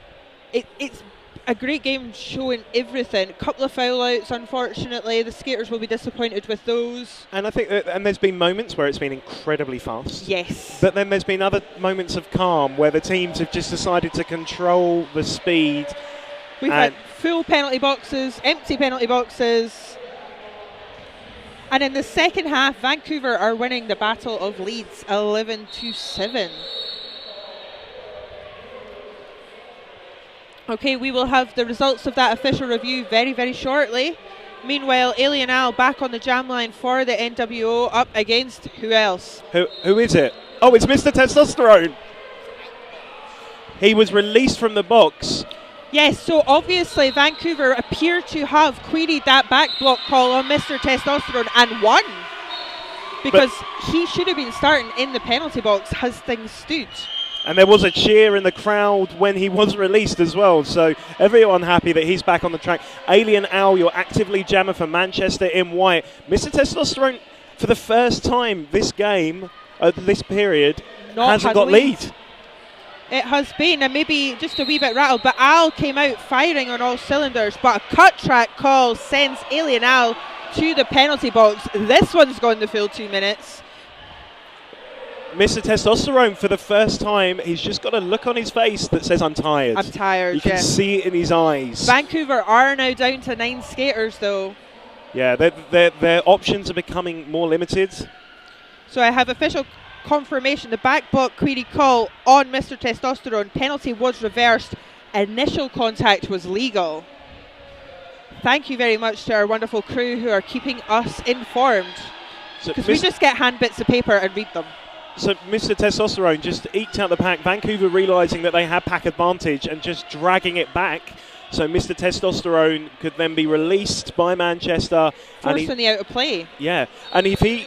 S1: It's a great game showing everything. A couple of foul outs, unfortunately. The skaters will be disappointed with those.
S2: And I think there's been moments where it's been incredibly fast.
S1: Yes.
S2: But then there's been other moments of calm where the teams have just decided to control the speed.
S1: We've had full penalty boxes, empty penalty boxes. And in the second half, Vancouver are winning the Battle of Leeds 11-7. Okay, we will have the results of that official review very, very shortly. Meanwhile, Alien Al back on the jam line for the NWO up against who else?
S2: Who is it? Oh, it's Mr. Testosterone. He was released from the box.
S1: Yes, so obviously Vancouver appear to have queried that back block call on Mr. Testosterone and won. Because he should have been starting in the penalty box as things stood.
S2: And there was a cheer in the crowd when he was released as well. So everyone happy that he's back on the track. Alien Al, your actively jammer for Manchester in white. Mr. Testosterone for the first time this game, this period,
S1: Not
S2: hasn't got lead.
S1: It has been, and maybe just a wee bit rattled, but Al came out firing on all cylinders, but a cut track call sends Alien Al to the penalty box. This one's gone the full 2 minutes.
S2: Mr. Testosterone, for the first time, he's just got a look on his face that says, I'm tired.
S1: I'm tired,
S2: You can see it in his eyes.
S1: Vancouver are now down to 9 skaters, though.
S2: Yeah, their options are becoming more limited.
S1: So I have official confirmation. The back block query call on Mr. Testosterone. Penalty was reversed. Initial contact was legal. Thank you very much to our wonderful crew who are keeping us informed. Because we just get hand bits of paper and read them.
S2: So Mr. Testosterone just eked out the pack. Vancouver realising that they had pack advantage and just dragging it back. So Mr. Testosterone could then be released by Manchester.
S1: Forcing the out of play.
S2: Yeah, and if he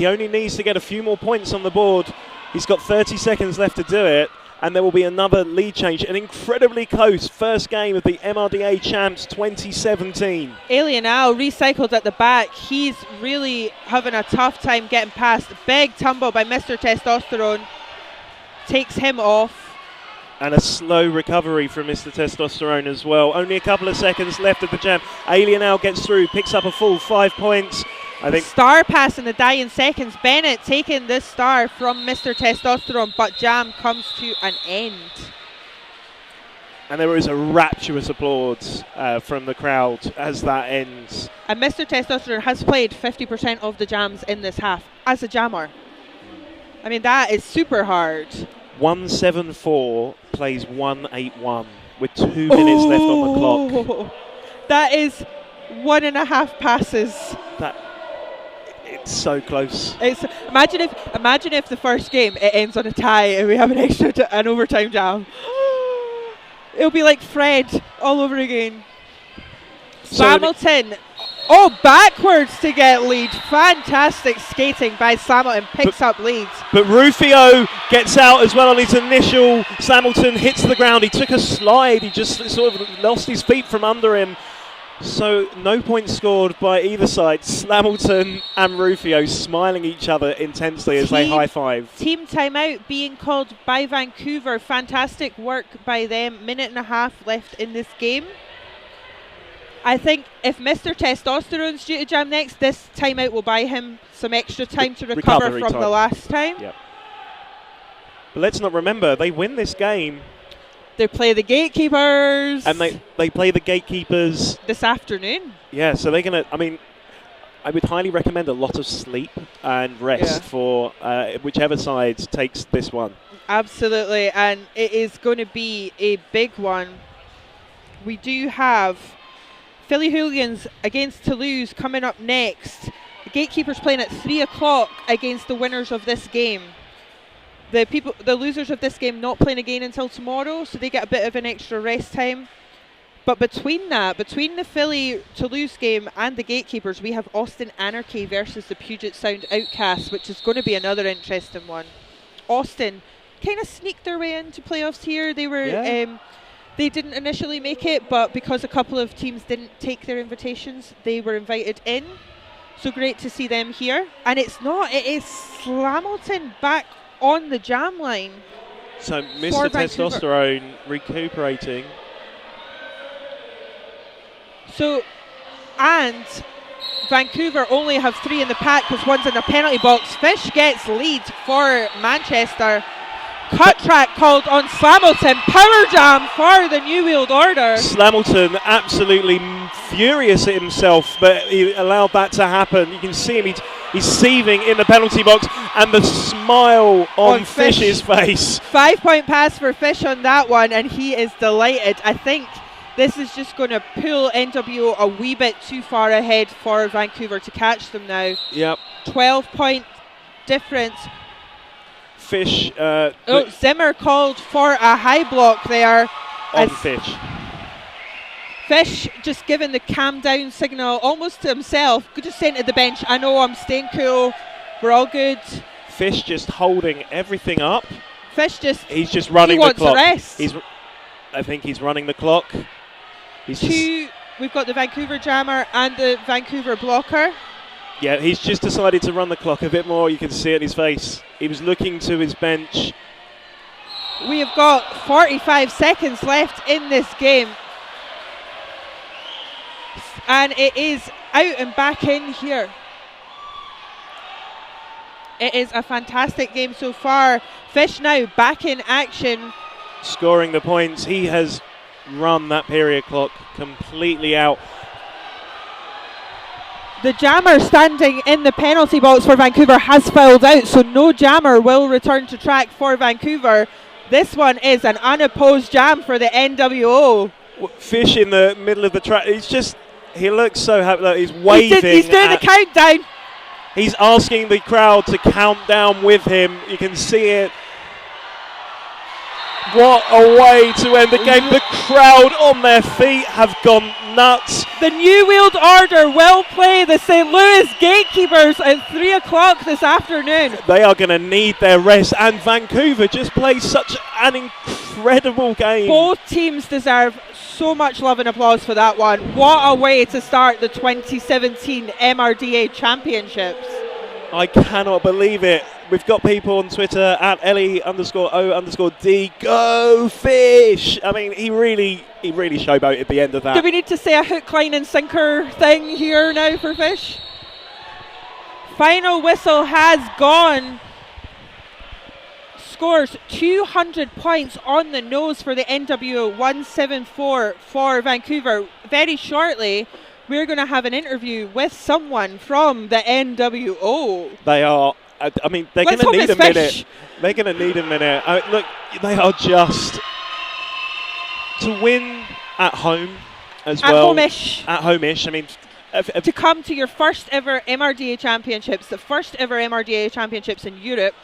S2: only needs to get a few more points on the board, he's got 30 seconds left to do it, and there will be another lead change. An incredibly close first game of the MRDA Champs 2017.
S1: Alien Al recycled at the back. He's really having a tough time getting past. Big tumble by Mr. Testosterone. Takes him off.
S2: And a slow recovery from Mr. Testosterone as well. Only a couple of seconds left of the jam. Alien Al gets through, picks up a full 5 points. I think
S1: star pass in the dying seconds. Bennett taking this star from Mr. Testosterone, but jam comes to an end.
S2: And there is a rapturous applause from the crowd as that ends.
S1: And Mr. Testosterone has played 50% of the jams in this half as a jammer. I mean, that is super hard.
S2: 174 plays 181 with 2 minutes left on the clock.
S1: That is 1.5 passes.
S2: It's so close.
S1: Imagine if the first game it ends on a tie and we have an overtime jam. It'll be like Fred all over again. Hamilton. Backwards to get lead. Fantastic skating by Samilton. Picks up leads.
S2: But Rufio gets out as well on his initial. Samilton hits the ground. He took a slide. He just sort of lost his feet from under him. So no points scored by either side. Hamilton and Rufio smiling each other intensely as they high-five.
S1: Team timeout being called by Vancouver. Fantastic work by them. 1.5 minutes left in this game. I think if Mr. Testosterone's due to jam next, this timeout will buy him some extra time to recover from the last time.
S2: Yep. But let's not remember, they win this game.
S1: They play the Gatekeepers.
S2: And they play the Gatekeepers
S1: this afternoon.
S2: Yeah, so they're going to, I would highly recommend a lot of sleep and rest for whichever side takes this one. Absolutely,
S1: and it is going to be a big one. We do have Philly Hooligans against Toulouse coming up next. The Gatekeepers playing at 3 o'clock against the winners of this game. The losers of this game not playing again until tomorrow, so they get a bit of an extra rest time. But between the Philly Toulouse game and the Gatekeepers, we have Austin Anarchy versus the Puget Sound Outcasts, which is going to be another interesting one. Austin kind of sneaked their way into playoffs here. They were they didn't initially make it, but because a couple of teams didn't take their invitations, they were invited in. So great to see them here. And it is Hamilton back on the jam line.
S2: So Mr. Testosterone recuperating.
S1: So, and Vancouver only have 3 in the pack because one's in the penalty box. Fish gets lead for Manchester. Cut track called on Slamilton. Power jam for the New World Order.
S2: Slamilton absolutely furious at himself, but he allowed that to happen. You can see him, he's seething in the penalty box, and the smile on Fish's face.
S1: 5-point pass for Fish on that one, and he is delighted. I think this is just going to pull NWO a wee bit too far ahead for Vancouver to catch them now.
S2: Yep.
S1: 12-point difference.
S2: Fish.
S1: Zimmer called for a high block there.
S2: On Fish.
S1: Fish just giving the calm down signal almost to himself. Just saying to the bench, I know, I'm staying cool. We're all good.
S2: Fish just holding everything up.
S1: He's
S2: just running the clock.
S1: Rest.
S2: I think he's running the clock.
S1: We've got the Vancouver jammer and the Vancouver blocker.
S2: Yeah, he's just decided to run the clock a bit more. You can see it in his face. He was looking to his bench.
S1: We have got 45 seconds left in this game. And it is out and back in here. It is a fantastic game so far. Fish now back in action.
S2: Scoring the points. He has run that period clock completely out.
S1: The jammer standing in the penalty box for Vancouver has fouled out, so no jammer will return to track for Vancouver. This one is an unopposed jam for the NWO.
S2: Fish in the middle of the track. He looks so happy. Look, he's waving.
S1: He's doing the countdown.
S2: He's asking the crowd to count down with him. You can see it. What a way to end the game. The crowd on their feet have gone nuts.
S1: The New World Order will play the St. Louis Gatekeepers at 3 o'clock this afternoon.
S2: They are going to need their rest, and Vancouver just plays such an incredible game.
S1: Both teams deserve so much love and applause for that one. What a way to start the 2017 MRDA Championships.
S2: I cannot believe it. We've got people on Twitter at Ellie_O_D. Go Fish! I mean, he really showboated at the end of that.
S1: Do we need to say a hook, line and sinker thing here now for Fish? Final whistle has gone. Scores 200 points on the nose for the NWO, 174 for Vancouver. Very shortly, we're going to have an interview with someone from the NWO.
S2: They are. I mean, they're going to need a minute. They're going to need a minute. Look, they are just to win at home as well. At home-ish. I mean,
S1: to come to your first ever MRDA Championships, the first ever MRDA Championships in Europe,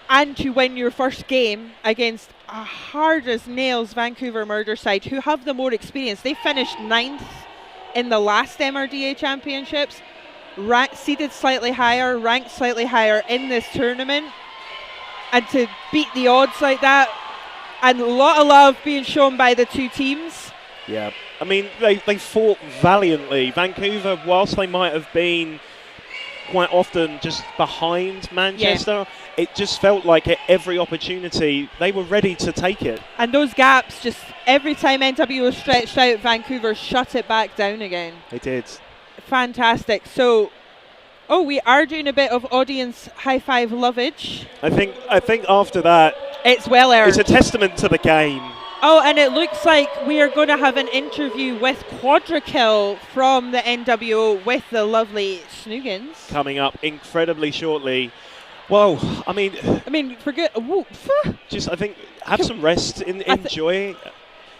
S1: and to win your first game against a hard as nails Vancouver Murder side who have the more experience. They finished 9th in the last MRDA Championships, seeded slightly higher, ranked slightly higher in this tournament, and to beat the odds like that, and a lot of love being shown by the two teams.
S2: Yeah, I mean, they fought valiantly. Vancouver, whilst they might have been quite often just behind Manchester, it just felt like at every opportunity they were ready to take it.
S1: And those gaps, just every time NWO stretched out, Vancouver shut it back down again.
S2: They did.
S1: Fantastic. So, we are doing a bit of audience high five lovage.
S2: I think after that,
S1: it's well earned.
S2: It's a testament to the game.
S1: Oh, and it looks like we are going to have an interview with Quadrakill from the NWO with the lovely Snoogans
S2: coming up incredibly shortly. Well, I mean,
S1: forget.
S2: Just, I think, have some rest, enjoy.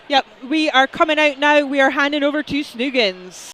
S1: Yep, we are coming out now. We are handing over to Snoogans.